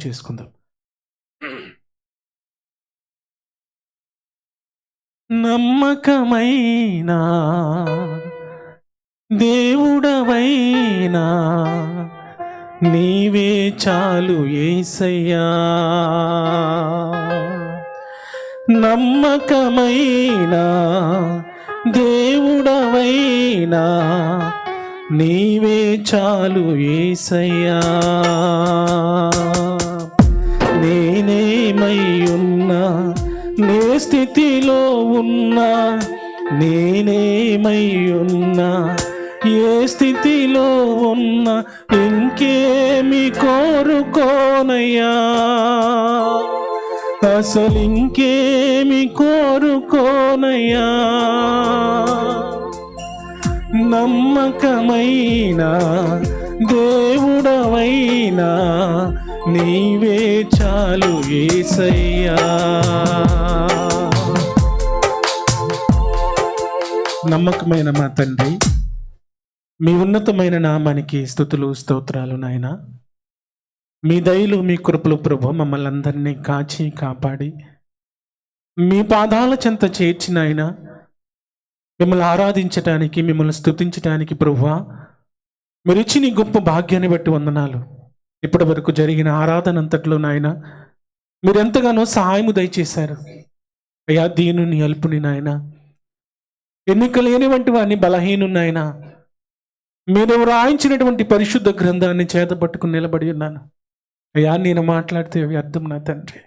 చేసుకుందాం. నమ్మకమైనా దేవుడవైనా నీవే చాలు యేసయ్యా. నమ్మకమైనా దేవుడవైనా నీవే చాలు యేసయ్యా. నేనేమై ఉన్నా నే స్థితిలో ఉన్నా, నేనేమై ఉన్నా ఏ స్థితిలో ఉన్నా ఇంకేమి కోరుకోనయ్యా, అసలు ఇంకేమి కోరుకోనయ్యా. నమ్మకమైనా దేవుడవైనా నీవే చాలు యేసయ్యా. నమ్మకమైన మా తండ్రి, మీ ఉన్నతమైన నామానికి స్తుతులు స్తోత్రాలు నాయనా. మీ దయలు మీ కృపలు ప్రభు మమ్మల్ని అందరినీ కాచి కాపాడి మీ పాదాల చెంత చేర్చిన ఆయన మిమ్మల్ని ఆరాధించటానికి, మిమ్మల్ని స్తుతించటానికి ప్రభువా మీరు ఇచ్చి నీ గొప్ప భాగ్యాన్ని బట్టి వందనాలు. ఇప్పటి వరకు జరిగిన ఆరాధన అంతట్లో నాయన మీరు ఎంతగానో సహాయము దయచేశారు అయ్యా. దీనుని అల్పుని నాయన, ఎన్నిక లేనివంటి వాడిని బలహీనున్నాయన మీరు రాయించినటువంటి పరిశుద్ధ గ్రంథాన్ని చేతపట్టుకుని నిలబడి ఉన్నాను అయ్యా. నేను మాట్లాడితే వ్యర్థం నా తండ్రి.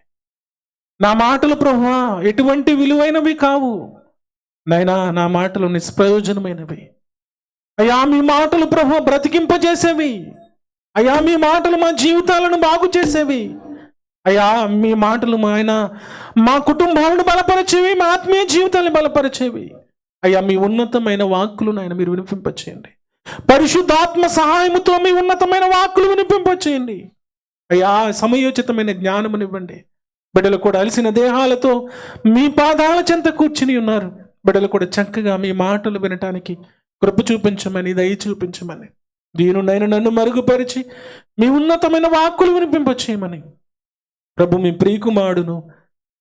నా మాటలు ప్రభువా ఎటువంటి విలువైనవి కావు నాయనా, నా మాటలు నిష్ప్రయోజనమైనవి అయ్యా. మీ మాటలు ప్రభువా బ్రతికింపజేసేవి అయ్యా. మీ మాటలు మా జీవితాలను బాగు చేసేవి అయ్యా. మీ మాటలు మా కుటుంబాలను బలపరిచేవి, మా ఆత్మీయ జీవితాలను బలపరిచేవి అయ్యా. మీ ఉన్నతమైన వాక్కులు నాయన మీరు వినిపింపచేయండి. పరిశుద్ధాత్మ సహాయముతో మీ ఉన్నతమైన వాక్కులు వినిపింపచేయండి అయ్యా. సమయోచితమైన జ్ఞానమునివ్వండి. బిడ్డలు కూడా అలసిన దేహాలతో మీ పాదాల చెంత కూర్చుని ఉన్నారు. బిడ్డలు కూడా చక్కగా మీ మాటలు వినటానికి కృప చూపించమని, దయ చూపించమని, దీనునైనా నన్ను మరుగుపరిచి మీ ఉన్నతమైన వాక్కులు వినిపింపచేయమని ప్రభు మీ ప్రియకుమారుడును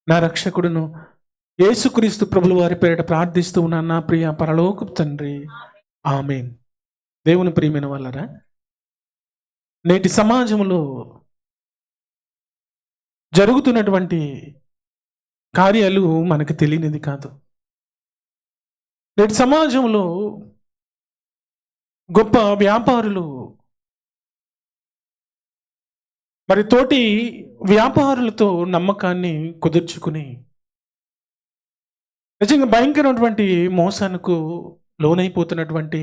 నా రక్షకుడును యేసుక్రీస్తు ప్రభుల వారి పేరిట ప్రార్థిస్తూ ఉన్నాను నా ప్రియ పరలోకపు తండ్రి, ఆమేన్. దేవుని ప్రియమైన వాళ్ళరా, నేటి సమాజంలో జరుగుతున్నటువంటి కార్యాలు మనకు తెలియనిది కాదు. నేటి సమాజంలో గొప్ప వ్యాపారులు మరి తోటి వ్యాపారులతో నమ్మకాన్ని కుదుర్చుకుని నిజంగా భయంకరమైనటువంటి మోసానికి లోనైపోతున్నటువంటి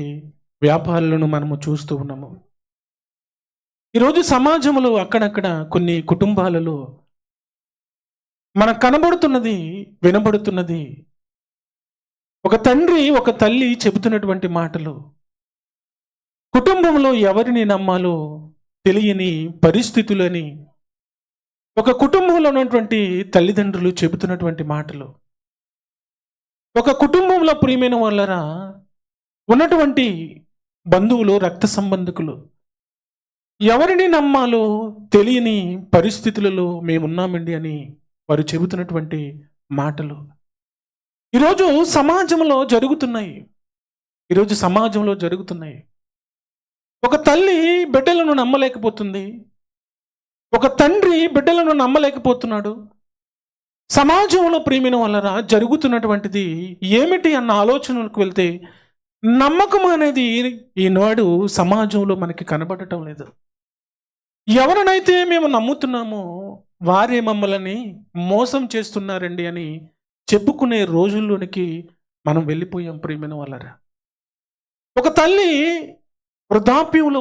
వ్యాపారులను మనము చూస్తూ ఉన్నాము. ఈరోజు సమాజంలో అక్కడక్కడ కొన్ని కుటుంబాలలో మనకు కనబడుతున్నది, వినబడుతున్నది ఒక తండ్రి ఒక తల్లి చెబుతున్నటువంటి మాటలు. కుటుంబంలో ఎవరిని నమ్మాలో తెలియని పరిస్థితులని ఒక కుటుంబంలో ఉన్నటువంటి తల్లిదండ్రులు చెబుతున్నటువంటి మాటలు. ఒక కుటుంబంలో ప్రియమైన వాళ్ళరా ఉన్నటువంటి బంధువులు, రక్త సంబంధికులు ఎవరిని నమ్మాలో తెలియని పరిస్థితులలో మేమున్నామండి అని వారు చెబుతున్నటువంటి మాటలు ఈరోజు సమాజంలో జరుగుతున్నాయి. ఒక తల్లి బిడ్డలను నమ్మలేకపోతుంది, ఒక తండ్రి బిడ్డలను నమ్మలేకపోతున్నాడు. సమాజంలో ప్రియమైన వాళ్ళరా జరుగుతున్నటువంటిది ఏమిటి అన్న ఆలోచనలకు వెళ్తే నమ్మకం అనేది ఈనాడు సమాజంలో మనకి కనబడటం లేదు. ఎవరినైతే మేము నమ్ముతున్నామో వారే మమ్మల్ని మోసం చేస్తున్నారండి అని చెప్పుకునే రోజుల్లోనికి మనం వెళ్ళిపోయాం ప్రియమైన వాళ్ళరా. ఒక తల్లి వృద్ధాప్యంలో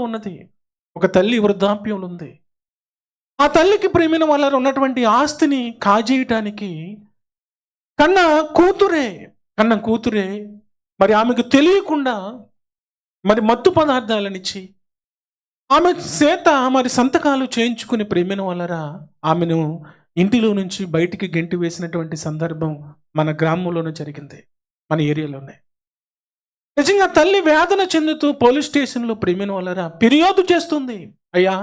ఉంది. ఆ తల్లికి ప్రియమైన వాళ్ళ ఉన్నటువంటి ఆస్తిని కాజేయటానికి కన్న కూతురే మరి ఆమెకు తెలియకుండా మరి మత్తు పదార్థాలనిచ్చి ఆమె చేత మరి సంతకాలు చేయించుకుని ప్రియమైన వాళ్ళరా ఆమెను ఇంటిలో నుంచి బయటికి గెంటి వేసినటువంటి సందర్భం మన గ్రామంలోనే జరిగింది, మన ఏరియాలోనే. నిజంగా తల్లి వేదన చెందుతూ పోలీస్ స్టేషన్లో ప్రియమైన వాళ్ళరా ఫిర్యాదు చేస్తుంది. అయ్యా,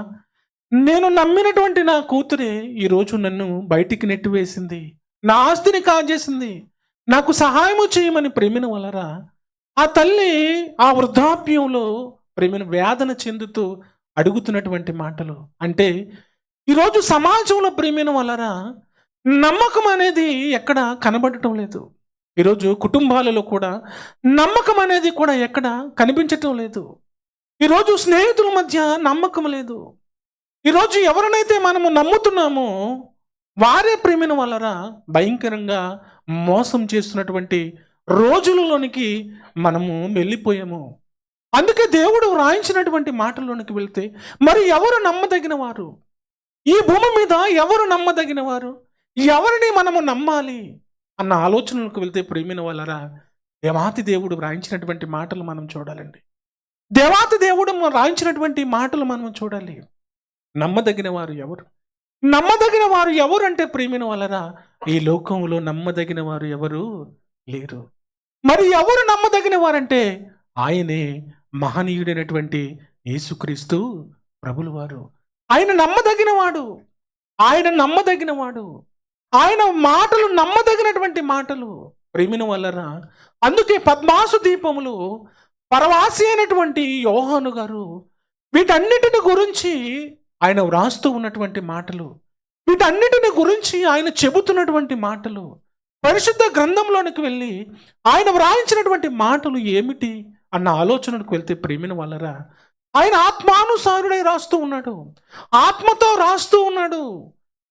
నేను నమ్మినటువంటి నా కూతురే ఈరోజు నన్ను బయటికి నెట్టివేసింది, నా ఆస్తిని కాజేసింది, నాకు సహాయము చేయమని ప్రేమిన వలరా ఆ తల్లి ఆ వృద్ధాప్యంలో ప్రేమిన వేదన చెందుతూ అడుగుతున్నటువంటి మాటలు. అంటే ఈరోజు సమాజంలో ప్రేమిన వలరా నమ్మకం అనేది ఎక్కడ కనబడటం లేదు. ఈరోజు కుటుంబాలలో కూడా నమ్మకం అనేది కూడా ఎక్కడ కనిపించటం లేదు. ఈరోజు స్నేహితుల మధ్య నమ్మకం లేదు. ఈరోజు ఎవరినైతే మనము నమ్ముతున్నామో వారే ప్రేమిన వలరా భయంకరంగా మోసం చేస్తున్నటువంటి రోజులలోనికి మనము వెళ్ళిపోయాము. అందుకే దేవుడు వ్రాయించినటువంటి మాటల్లోనికి వెళ్తే మరి ఎవరు నమ్మదగిన వారు, ఈ భూమి మీద ఎవరు నమ్మదగిన వారు, ఎవరిని మనము నమ్మాలి అన్న ఆలోచనలకు వెళ్తే ప్రేమిన వలరా దేవాతి దేవుడు వ్రాయించినటువంటి మాటలు మనం చూడాలండి. దేవాతి దేవుడు వ్రాయించినటువంటి మాటలు మనం చూడాలి. నమ్మదగిన వారు ఎవరు, నమ్మదగిన వారు ఎవరు అంటే ప్రేమిన వలరా ఈ లోకంలో నమ్మదగిన వారు ఎవరు లేరు. మరి ఎవరు నమ్మదగిన వారంటే ఆయనే మహనీయుడైనటువంటి యేసుక్రీస్తు ప్రభులు వారు. ఆయన నమ్మదగినవాడు, ఆయన నమ్మదగినవాడు, ఆయన మాటలు నమ్మదగినటువంటి మాటలు ప్రేమిన వలరా. అందుకే పద్మాసు దీపములు పరవాసి అయినటువంటి యోహాను గారు వీటన్నిటిని గురించి ఆయన వ్రాస్తూ ఉన్నటువంటి మాటలు, వీటన్నిటిని గురించి ఆయన చెబుతున్నటువంటి మాటలు, పరిశుద్ధ గ్రంథంలోనికి వెళ్ళి ఆయన వ్రాయించినటువంటి మాటలు ఏమిటి అన్న ఆలోచనకు వెళ్తే ప్రేమిన వలరా ఆయన ఆత్మానుసారుడై రాస్తూ ఉన్నాడు, ఆత్మతో రాస్తూ ఉన్నాడు.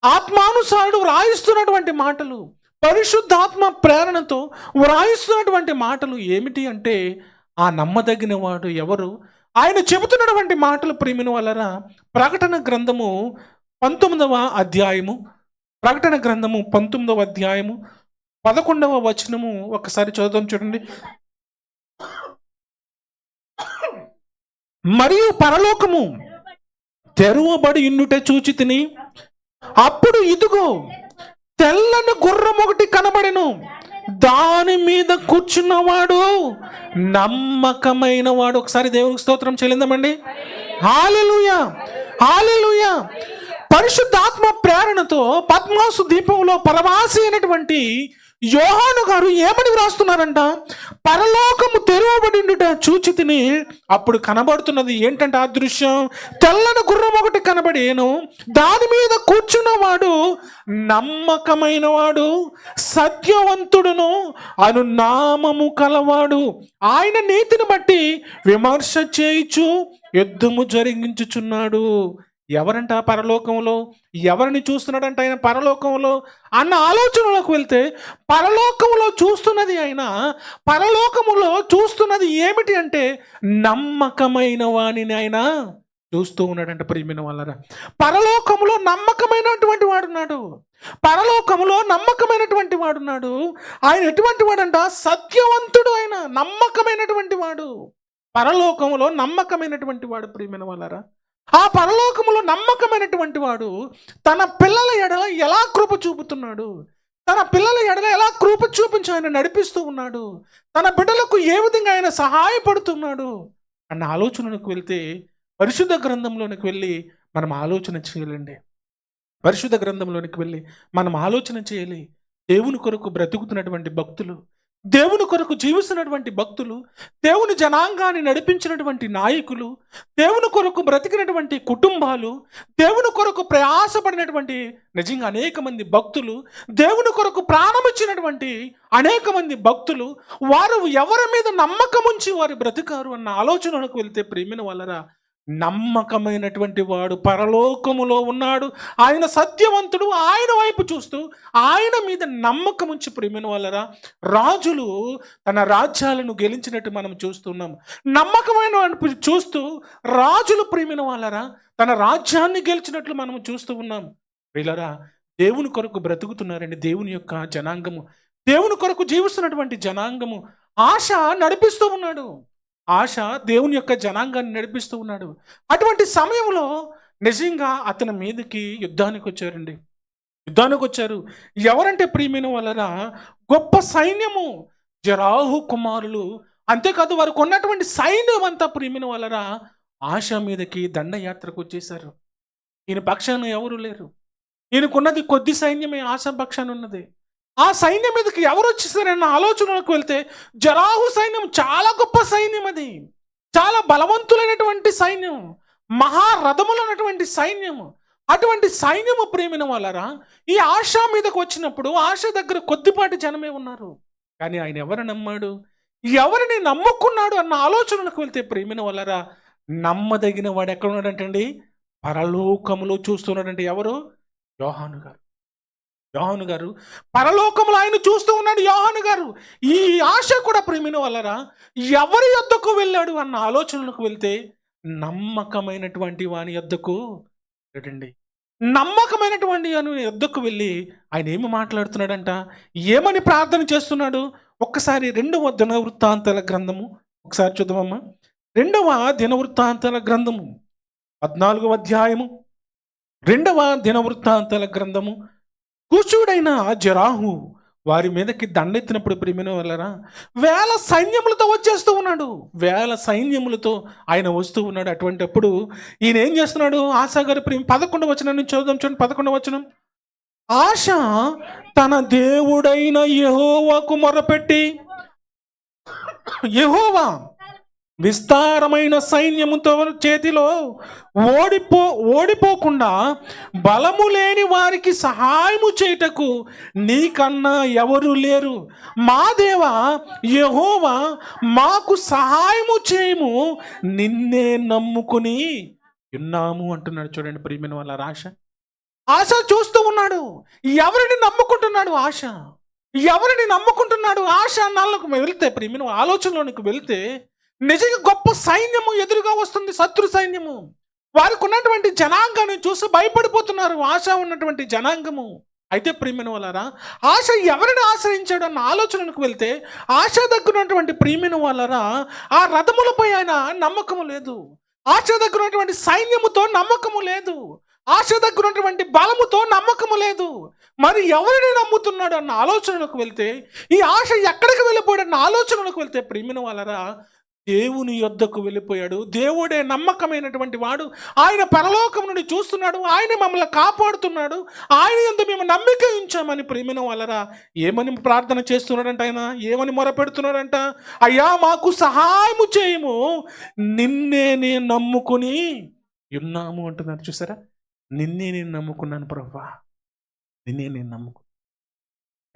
ఆత్మానుసారుడు వ్రాయిస్తున్నటువంటి మాటలు, పరిశుద్ధాత్మ ప్రేరణతో వ్రాయిస్తున్నటువంటి మాటలు ఏమిటి అంటే ఆ నమ్మదగిన వాడు ఎవరు, ఆయన చెబుతున్నటువంటి మాటలు ప్రేమిన వలరా. ప్రకటన గ్రంథము 19వ అధ్యాయము, ప్రకటన గ్రంథము 19వ అధ్యాయము 11వ వచనము ఒకసారి చదువుతాం చూడండి. మరియు పరలోకము తెరువబడి ఉండుట చూచి తిని, అప్పుడు ఇదిగో తెల్లని గుర్రం ఒకటి కనబడెను, దాని మీద కూర్చున్నవాడు నమ్మకమైన వాడు. ఒకసారి దేవునికి స్తోత్రం చెల్లిందామండి. హల్లెలూయా, హల్లెలూయా. పరిశుద్ధాత్మ ప్రేరణతో పద్మాసు దీపంలో పరవాసి అయినటువంటి యోహాను గారు ఏమని వ్రాస్తున్నారంట, పరలోకము తెరవబడిండుట చూచి తిని, అప్పుడు కనబడుతున్నది ఏంటంటే ఆ దృశ్యం, తెల్లని గుర్రం ఒకటి కనబడేను, దాని మీద కూర్చున్నవాడు నమ్మకమైన వాడు, సత్యవంతుడును అను నామము కలవాడు, ఆయన నీతిని బట్టి విమర్శ చేయిచు యుద్ధము జరిగించుచున్నాడు. ఎవరంట పరలోకంలో, ఎవరిని చూస్తున్నాడంట ఆయన పరలోకంలో అన్న ఆలోచనలోకి వెళ్తే, పరలోకంలో చూస్తున్నది ఆయన, పరలోకములో చూస్తున్నది ఏమిటి అంటే నమ్మకమైన వాణిని ఆయన చూస్తూ ఉన్నాడంట. ప్రియమైన వాళ్ళరా, పరలోకములో నమ్మకమైనటువంటి వాడున్నాడు, పరలోకములో నమ్మకమైనటువంటి వాడున్నాడు. ఆయన ఎటువంటి వాడంట, సత్యవంతుడు, ఆయన నమ్మకమైనటువంటి వాడు, పరలోకములో నమ్మకమైనటువంటి వాడు. ప్రియమైన వాళ్ళరా, ఆ పరలోకములో నమ్మకమైనటువంటి వాడు తన పిల్లల ఎడల ఎలా కృప చూపుతున్నాడు, తన పిల్లల ఎడల ఎలా కృప చూపించి ఆయన నడిపిస్తూ ఉన్నాడు, తన బిడ్డలకు ఏ విధంగా ఆయన సహాయపడుతున్నాడు అన్న ఆలోచనకు వెళ్తే పరిశుద్ధ గ్రంథంలోనికి వెళ్ళి మనం ఆలోచన చేయాలండి. పరిశుద్ధ గ్రంథంలోనికి వెళ్ళి మనం ఆలోచన చేయాలి. దేవుని కొరకు బ్రతుకుతున్నటువంటి భక్తులు, దేవుని కొరకు జీవిస్తున్నటువంటి భక్తులు, దేవుని జనాంగాన్ని నడిపించినటువంటి నాయకులు, దేవుని కొరకు బ్రతికినటువంటి కుటుంబాలు, దేవుని కొరకు ప్రయాసపడినటువంటి నిజంగా అనేక మంది భక్తులు, దేవుని కొరకు ప్రాణమిచ్చినటువంటి అనేక మంది భక్తులు, వారు ఎవరి మీద నమ్మకం ఉంచి వారు బ్రతికారు అన్న ఆలోచనలకు వెళ్తే ప్రేమిన వలరా, నమ్మకమైనటువంటి వాడు పరలోకములో ఉన్నాడు, ఆయన సత్యవంతుడు, ఆయన వైపు చూస్తూ ఆయన మీద నమ్మకం ఉంచి ప్రేమిన వలరా రాజులు తన రాజ్యాలను గెలిచినట్టు మనం చూస్తున్నాం. నమ్మకమైన చూస్తూ రాజులు ప్రేమిన వలరా తన రాజ్యాన్ని గెలిచినట్లు మనం చూస్తూ ఉన్నాం. వీళ్ళరా దేవుని కొరకు బ్రతుకుతున్నారండి. దేవుని యొక్క జనాంగము, దేవుని కొరకు జీవిస్తున్నటువంటి జనాంగము ఆశ నడిపిస్తూ ఉన్నాడు, ఆశ దేవుని యొక్క జనాంగాన్ని నడిపిస్తూ ఉన్నాడు. అటువంటి సమయంలో నిజంగా అతని మీదకి యుద్ధానికి వచ్చారండి, యుద్ధానికి వచ్చారు. ఎవరంటే ప్రియమైన వలన గొప్ప సైన్యము, జరాహు కుమారులు, అంతేకాదు వారికి ఉన్నటువంటి సైన్యం అంతా ప్రియమైన వలన ఆశ మీదకి దండయాత్రకు వచ్చేసారు. ఈయన పక్షాన ఎవరు లేరు. ఈయనకున్నది కొద్ది సైన్యమే ఆశ పక్షాన ఉన్నది. ఆ సైన్యం మీదకి ఎవరు వచ్చేసారన్న ఆలోచనలకు వెళ్తే జరాహు సైన్యం చాలా గొప్ప సైన్యం, అది చాలా బలవంతులైనటువంటి సైన్యం, మహారథములైనటువంటి సైన్యము. అటువంటి సైన్యము ప్రేమిన వాళ్ళరా ఈ ఆశ మీదకు వచ్చినప్పుడు ఆశ దగ్గర కొద్దిపాటి జనమే ఉన్నారు. కానీ ఆయన ఎవరు నమ్మాడు, ఎవరిని నమ్ముకున్నాడు అన్న ఆలోచనలకు వెళ్తే ప్రేమిన వాళ్ళరా నమ్మదగిన వాడు ఎక్కడ ఉన్నాడంటండి, పరలోకములో చూస్తున్నాడంటే. ఎవరు? యోహాను గారు. యోహాను గారు పరలోకములో ఆయన చూస్తూ ఉన్నాడు. యోహాను గారు ఈ ఆశ కూడా ప్రేమిన వాళ్ళరా ఎవరి యొద్దకు వెళ్ళాడు అన్న ఆలోచనలకు వెళ్తే నమ్మకమైనటువంటి వాని యొద్దకు వెళ్ళండి. నమ్మకమైనటువంటి వాని యొద్దకు వెళ్ళి ఆయన ఏమి మాట్లాడుతున్నాడంట, ఏమని ప్రార్థన చేస్తున్నాడు? ఒక్కసారి 2వ దినవృత్తాంతాల గ్రంథము ఒకసారి చూద్దామమ్మా. 2వ దినవృత్తాంతాల గ్రంథము 14వ అధ్యాయము, 2వ దినవృత్తాంతాల గ్రంథము. కూచుడైన జరాహు వారి మీదకి దండెత్తినప్పుడు ప్రియమైన వాళ్ళరా వేల సైన్యములతో వచ్చేస్తూ ఉన్నాడు. వేల సైన్యములతో ఆయన వస్తూ ఉన్నాడు. అటువంటిప్పుడు ఈయన ఏం చేస్తున్నాడు? ఆశా గారి 11వ వచనం నుంచి చదువుదాం చూడండి. 11వ వచనం. ఆశ తన దేవుడైన యెహోవాకు మొరపెట్టి, యెహోవా విస్తారమైన సైన్యముతో చేతిలో ఓడిపోకుండా బలము లేని వారికి సహాయము చేయుటకు నీకన్నా ఎవరు లేరు. మా దేవా యెహోవా మాకు సహాయము చేయము, నిన్నే నమ్ముకుని ఉన్నాము అంటున్నాడు. చూడండి ప్రియమైన వాళ్ళ ఆశ చూస్తూ ఉన్నాడు. ఎవరిని నమ్ముకుంటున్నాడు? ఆశ ఎవరిని నమ్ముకుంటున్నాడు? ఆశ అన్నాళ్ళకు వెళ్తే ప్రియమైన ఆలోచనలోనికి వెళ్తే నిజంగా గొప్ప సైన్యము ఎదురుగా వస్తుంది, శత్రు సైన్యము. వారికి ఉన్నటువంటి జనాంగాన్ని చూసి భయపడిపోతున్నారు, ఆశ ఉన్నటువంటి జనాంగము. అయితే ప్రియమైన వాళ్ళారా ఆశ ఎవరిని ఆశ్రయించాడు అన్న ఆలోచనకు వెళ్తే ఆశ దగ్గరున్నటువంటి ప్రియమైన వాళ్ళారా ఆ రథములపై ఆయన నమ్మకము లేదు. ఆశ దగ్గరున్నటువంటి సైన్యముతో నమ్మకము లేదు. ఆశ దగ్గరున్నటువంటి బలముతో నమ్మకము లేదు. మరి ఎవరిని నమ్ముతున్నాడు అన్న ఆలోచనలకు వెళ్తే ఈ ఆశ ఎక్కడికి వెళ్ళిపోయాడు అన్న ఆలోచనలకు వెళ్తే ప్రియమైన వాళ్ళారా దేవుని యొద్దకు వెళ్ళిపోయాడు. దేవుడే నమ్మకమైనటువంటి వాడు. ఆయన పరలోకం నుండి చూస్తున్నాడు. ఆయన మమ్మల్ని కాపాడుతున్నాడు. ఆయన యందు మేము నమ్మిక ఉంచామని ప్రియమైన వాళ్ళరా ఏమని ప్రార్థన చేస్తున్నాడంట? ఆయన ఏమని మొరపెడుతున్నాడంట? అయ్యా మాకు సహాయము చేయము, నిన్నే నేను నమ్ముకుని ఉన్నాము అంటున్నాడు. చూసారా, నిన్నే నేను నమ్ముకున్నాను ప్రభువా, నిన్నే నేను నమ్ముకున్నాను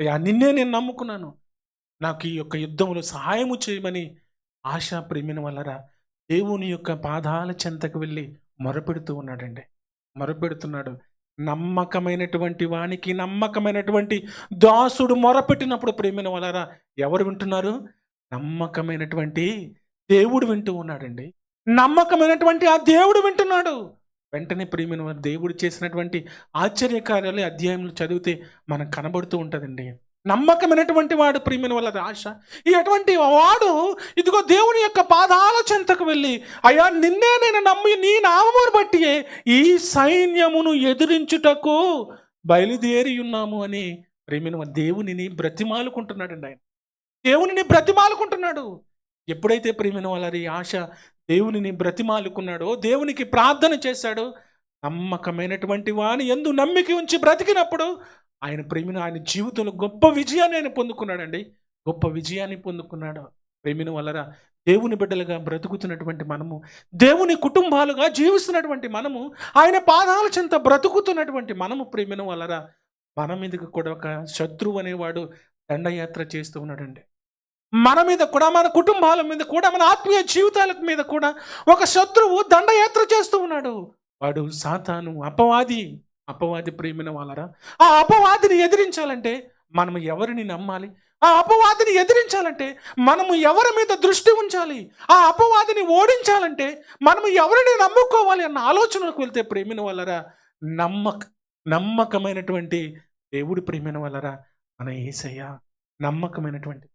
అయ్యా, నిన్నే నేను నమ్ముకున్నాను, నాకు ఈ యొక్క యుద్ధంలో సహాయము చేయమని ఆశ ప్రేమిన వల్లరా దేవుని యొక్క పాదాల చెంతకు వెళ్ళి మొరపెడుతూ ఉన్నాడండి. మొరపెడుతున్నాడు. నమ్మకమైనటువంటి వానికి నమ్మకమైనటువంటి దాసుడు మొరపెట్టినప్పుడు ప్రేమిన వల్లరా ఎవరు వింటున్నారు? నమ్మకమైనటువంటి దేవుడు వింటూ ఉన్నాడండి. నమ్మకమైనటువంటి ఆ దేవుడు వింటున్నాడు. వెంటనే ప్రేమిన వారు దేవుడు చేసినటువంటి ఆశ్చర్యకార్యాలు అధ్యాయంలో చదివితే మనకు కనబడుతూ ఉంటుందండి. నమ్మకమైనటువంటి వాడు ప్రియమైన వాళ్ళ ఆశ. ఈ అటువంటి వాడు ఇదిగో దేవుని యొక్క పాదాల చెంతకు వెళ్ళి అయ్యా నిన్నే నేను నమ్మి నీ నామమును బట్టి ఈ సైన్యమును ఎదిరించుటకు బయలుదేరి ఉన్నాము అని ప్రియమైన దేవునిని బ్రతిమాలుకుంటున్నాడండి. ఆయన దేవునిని బ్రతిమాలుకుంటున్నాడు. ఎప్పుడైతే ప్రియమైన వాళ్ళ ఈ ఆశ దేవునిని బ్రతిమాలుకున్నాడో, దేవునికి ప్రార్థన చేశాడో, నమ్మకమైనటువంటి వాని యందు నమ్మిక ఉంచి బ్రతికినప్పుడు ఆయన ప్రేమిన ఆయన జీవితంలో గొప్ప విజయాన్ని ఆయన పొందుకున్నాడండి. గొప్ప విజయాన్ని పొందుకున్నాడు. ప్రేమిన వలన దేవుని బిడ్డలుగా బ్రతుకుతున్నటువంటి మనము, దేవుని కుటుంబాలుగా జీవిస్తున్నటువంటి మనము, ఆయన పాదాల చెంత బ్రతుకుతున్నటువంటి మనము ప్రేమిన వలన మన మీదకి కూడా ఒక శత్రువు అనేవాడు దండయాత్ర చేస్తూ ఉన్నాడండి. మన మీద కూడా, మన కుటుంబాల మీద కూడా, మన ఆత్మీయ జీవితాల మీద కూడా ఒక శత్రువు దండయాత్ర చేస్తూ ఉన్నాడు. వాడు సాతాను, అపవాది ప్రేమిన వాళ్ళరా. ఆ అపవాదిని ఎదిరించాలంటే మనం ఎవరిని నమ్మాలి? ఆ అపవాదిని ఎదిరించాలంటే మనము ఎవరి మీద దృష్టి ఉంచాలి? ఆ అపవాదిని ఓడించాలంటే మనము ఎవరిని నమ్ముకోవాలి అన్న ఆలోచనకు వెళ్తే ప్రేమిన వాళ్ళరా నమ్మకమైనటువంటి దేవుడి ప్రేమిన వాళ్ళరా మన యేసయ్య నమ్మకమైనటువంటి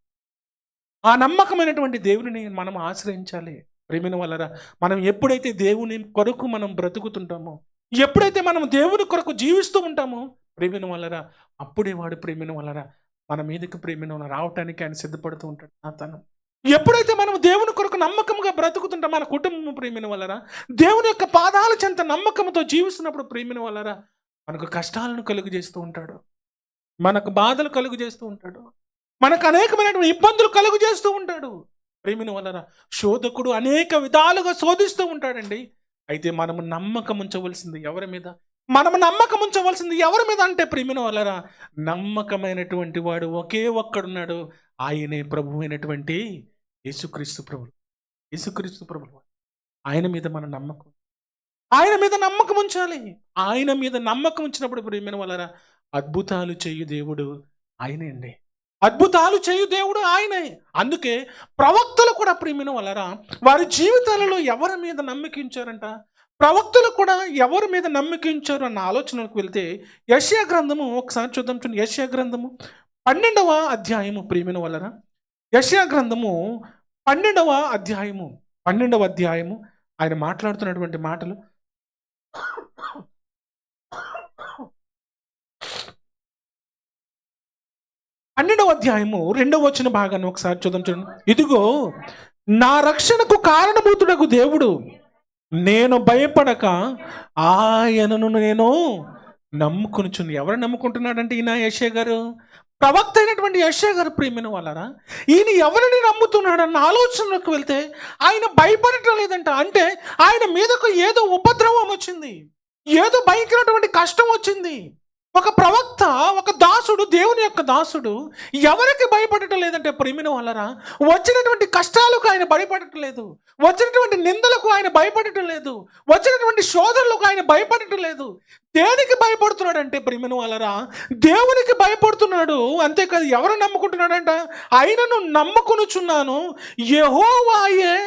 ఆ నమ్మకమైనటువంటి దేవుని మనం ఆశ్రయించాలి. ప్రేమిన వాళ్ళరా మనం ఎప్పుడైతే దేవుని కొరకు మనం బ్రతుకుతుంటామో, ఎప్పుడైతే మనం దేవుని కొరకు జీవిస్తూ ఉంటామో ప్రేమిన వాళ్ళరా అప్పుడే వాడు ప్రేమిన వాళ్ళరా మన మీదకి ప్రేమిన రావటానికి ఆయన సిద్ధపడుతూ ఉంటాడు. తను ఎప్పుడైతే మనం దేవుని కొరకు నమ్మకంగా బ్రతుకుతుంటాం, మన కుటుంబం ప్రేమిన వలరా, దేవుని యొక్క పాదాల చెంత నమ్మకంతో జీవిస్తున్నప్పుడు ప్రేమిన వలరా, మనకు కష్టాలను కలుగు చేస్తూ ఉంటాడు, మనకు బాధలు కలుగు చేస్తూ ఉంటాడు, మనకు అనేకమైనటువంటి ఇబ్బందులు కలుగు చేస్తూ ఉంటాడు ప్రేమిన వలరా. శోధకుడు అనేక విధాలుగా శోధిస్తూ ఉంటాడండి. అయితే మనము నమ్మకం ఉంచవలసింది ఎవరి మీద? మనము నమ్మకం ఉంచవలసింది ఎవరి మీద అంటే ప్రేమిన వలరా, నమ్మకమైనటువంటి వాడు ఒకే ఒక్కడున్నాడు, ఆయనే ప్రభువైనటువంటి యేసుక్రీస్తు ప్రభువు. యేసుక్రీస్తు ప్రభువు, ఆయన మీద మన నమ్మకం, ఆయన మీద నమ్మకం ఉంచాలి. ఆయన మీద నమ్మకం ఉంచినప్పుడు ప్రేమిన వలరా, అద్భుతాలు చేయు దేవుడు ఆయనే అండి. అద్భుతాలు చేయు దేవుడు ఆయనే. అందుకే ప్రవక్తలు కూడా ప్రేమిన వలరా, వారి జీవితాలలో ఎవరి మీద నమ్మకించారంట? ప్రవక్తలు కూడా ఎవరి మీద నమ్మకించారు అన్న ఆలోచనకు వెళ్తే యెషయా గ్రంథము ఒకసారి చూద్దాం. చూడండి, యెషయా గ్రంథము 12వ అధ్యాయము ప్రేమిన వలరా. యెషయా గ్రంథము 12వ అధ్యాయము ఆయన మాట్లాడుతున్నటువంటి మాటలు 12వ అధ్యాయము 2వ వచన భాగాన్ని ఒకసారి చూద్దాం. చూడండి, ఇదిగో నా రక్షణకు కారణభూతుడకు దేవుడు, నేను భయపడక ఆయనను నేను నమ్ముకొనుచున్నాను. ఎవరు నమ్ముకుంటున్నాడంటే ఈయన యెషయా గారు, ప్రవక్త అయినటువంటి యెషయా గారు ప్రియమైన వాళ్ళరా. ఈయన ఎవరిని నమ్ముతున్నాడన్న ఆలోచనలోకి వెళ్తే ఆయన భయపడటం లేదంట. అంటే ఆయన మీదకు ఏదో ఉపద్రవం వచ్చింది, ఏదో భయంకరమైనటువంటి కష్టం వచ్చింది. ఒక ప్రవక్త, ఒక దాసుడు, దేవుని యొక్క దాసుడు ఎవరికి భయపడటం లేదంటే ప్రియమైన వాళ్ళరా, వచ్చినటువంటి కష్టాలకు ఆయన భయపడటం లేదు, వచ్చినటువంటి నిందలకు ఆయన భయపడటం లేదు, వచ్చినటువంటి శోధనలకు ఆయన భయపడటం లేదు. దేనికి భయపడుతున్నాడంటే ప్రియమైన వాళ్ళరా, దేవునికి భయపడుతున్నాడు. అంతేకాదు, ఎవరు నమ్ముకుంటున్నాడంట? ఆయనను నమ్ముకొనుచున్నాను, యెహోవాయే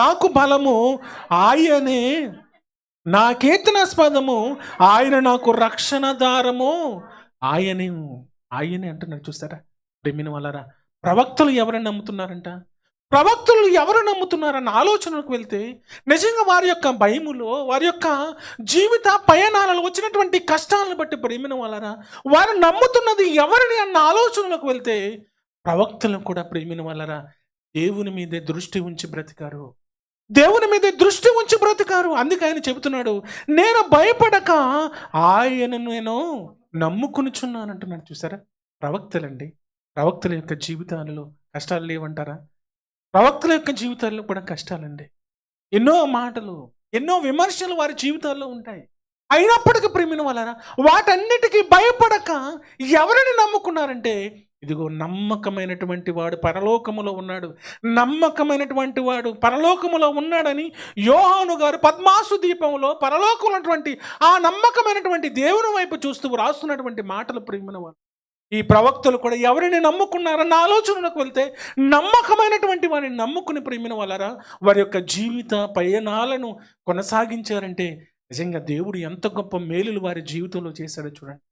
నాకు బలము, ఆయనే నా కీర్తనాస్పదము, ఆయన నాకు రక్షణ దారము, ఆయనే అంటున్నారు. చూస్తారా ప్రేమిన వాళ్ళరా, ప్రవక్తలు ఎవరు నమ్ముతున్నారంట? ప్రవక్తలు ఎవరు నమ్ముతున్నారన్న ఆలోచనకు వెళ్తే నిజంగా వారి యొక్క భయములో, వారి యొక్క జీవిత పయనాలలో వచ్చినటువంటి కష్టాలను బట్టి ప్రేమిన వాళ్ళరా, వారు నమ్ముతున్నది ఎవరిని అన్న ఆలోచనలకు వెళ్తే ప్రవక్తలు కూడా ప్రేమిన వాళ్ళరా దేవుని మీదే దృష్టి ఉంచి బ్రతికారు, దేవుని మీద దృష్టి ఉంచి బ్రతికారు. అందుకే ఆయన చెబుతున్నాడు, నేను భయపడక ఆయనను నేను నమ్ముకొనుచున్నాను అంటున్నాడు. చూసారా, ప్రవక్తలండి, ప్రవక్తల యొక్క జీవితాలలో కష్టాలు లేవంటారా? ప్రవక్తల యొక్క జీవితాల్లో కూడా కష్టాలండి. ఎన్నో మాటలు, ఎన్నో విమర్శలు వారి జీవితాల్లో ఉంటాయి. అయినప్పటికీ ప్రేమిన వాళ్ళరా, వాటన్నిటికీ భయపడక ఎవరిని నమ్ముకున్నారంటే, ఇదిగో నమ్మకమైనటువంటి వాడు పరలోకములో ఉన్నాడు, నమ్మకమైనటువంటి వాడు పరలోకములో ఉన్నాడని యోహాను గారు పద్మాసు దీపంలో పరలోకంలో ఉన్నటువంటి ఆ నమ్మకమైనటువంటి దేవుని వైపు చూస్తూ రాస్తున్నటువంటి మాటలు ప్రేమిన వాళ్ళు. ఈ ప్రవక్తలు కూడా ఎవరిని నమ్ముకున్నారన్న ఆలోచనలకు వెళ్తే నమ్మకమైనటువంటి వారిని నమ్ముకుని ప్రేమిన వాళ్ళరా వారి యొక్క జీవిత పయనాలను కొనసాగించారంటే నిజంగా దేవుడు ఎంత గొప్ప మేలులు వారి జీవితంలో చేశాడో చూడండి.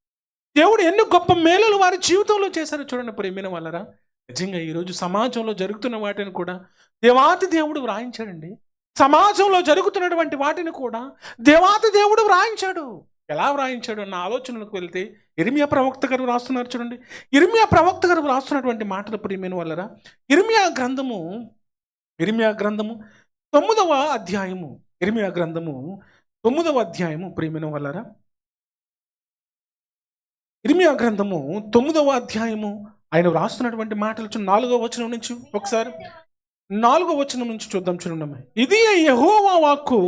దేవుడు ఎన్ని గొప్ప మేలులు వారి జీవితంలో చేశారో చూడండి ప్రేమిన వాళ్ళరా. నిజంగా ఈరోజు సమాజంలో జరుగుతున్న వాటిని కూడా దేవాతి దేవుడు వ్రాయించాడండి. సమాజంలో జరుగుతున్నటువంటి వాటిని కూడా దేవాతి దేవుడు వ్రాయించాడు. ఎలా వ్రాయించాడు అన్న ఆలోచనలకు వెళ్తే ఇర్మియా ప్రవక్త గారు రాస్తున్నారు చూడండి. ఇర్మియా ప్రవక్త గారు రాస్తున్నటువంటి మాటలు ప్రియమైన వాళ్ళరా, ఇర్మియా గ్రంథము 9వ అధ్యాయము, ఇర్మియా గ్రంథము 9వ అధ్యాయము ప్రియమైన వాళ్ళరా, ఇర్మియా గ్రంథము 9వ అధ్యాయము ఆయన రాస్తున్నటువంటి మాటలు 4వ వచనం నుంచి ఒకసారి 4వ వచనం నుంచి చూద్దాం. చూడండి, ఇది యెహోవా వాక్కు,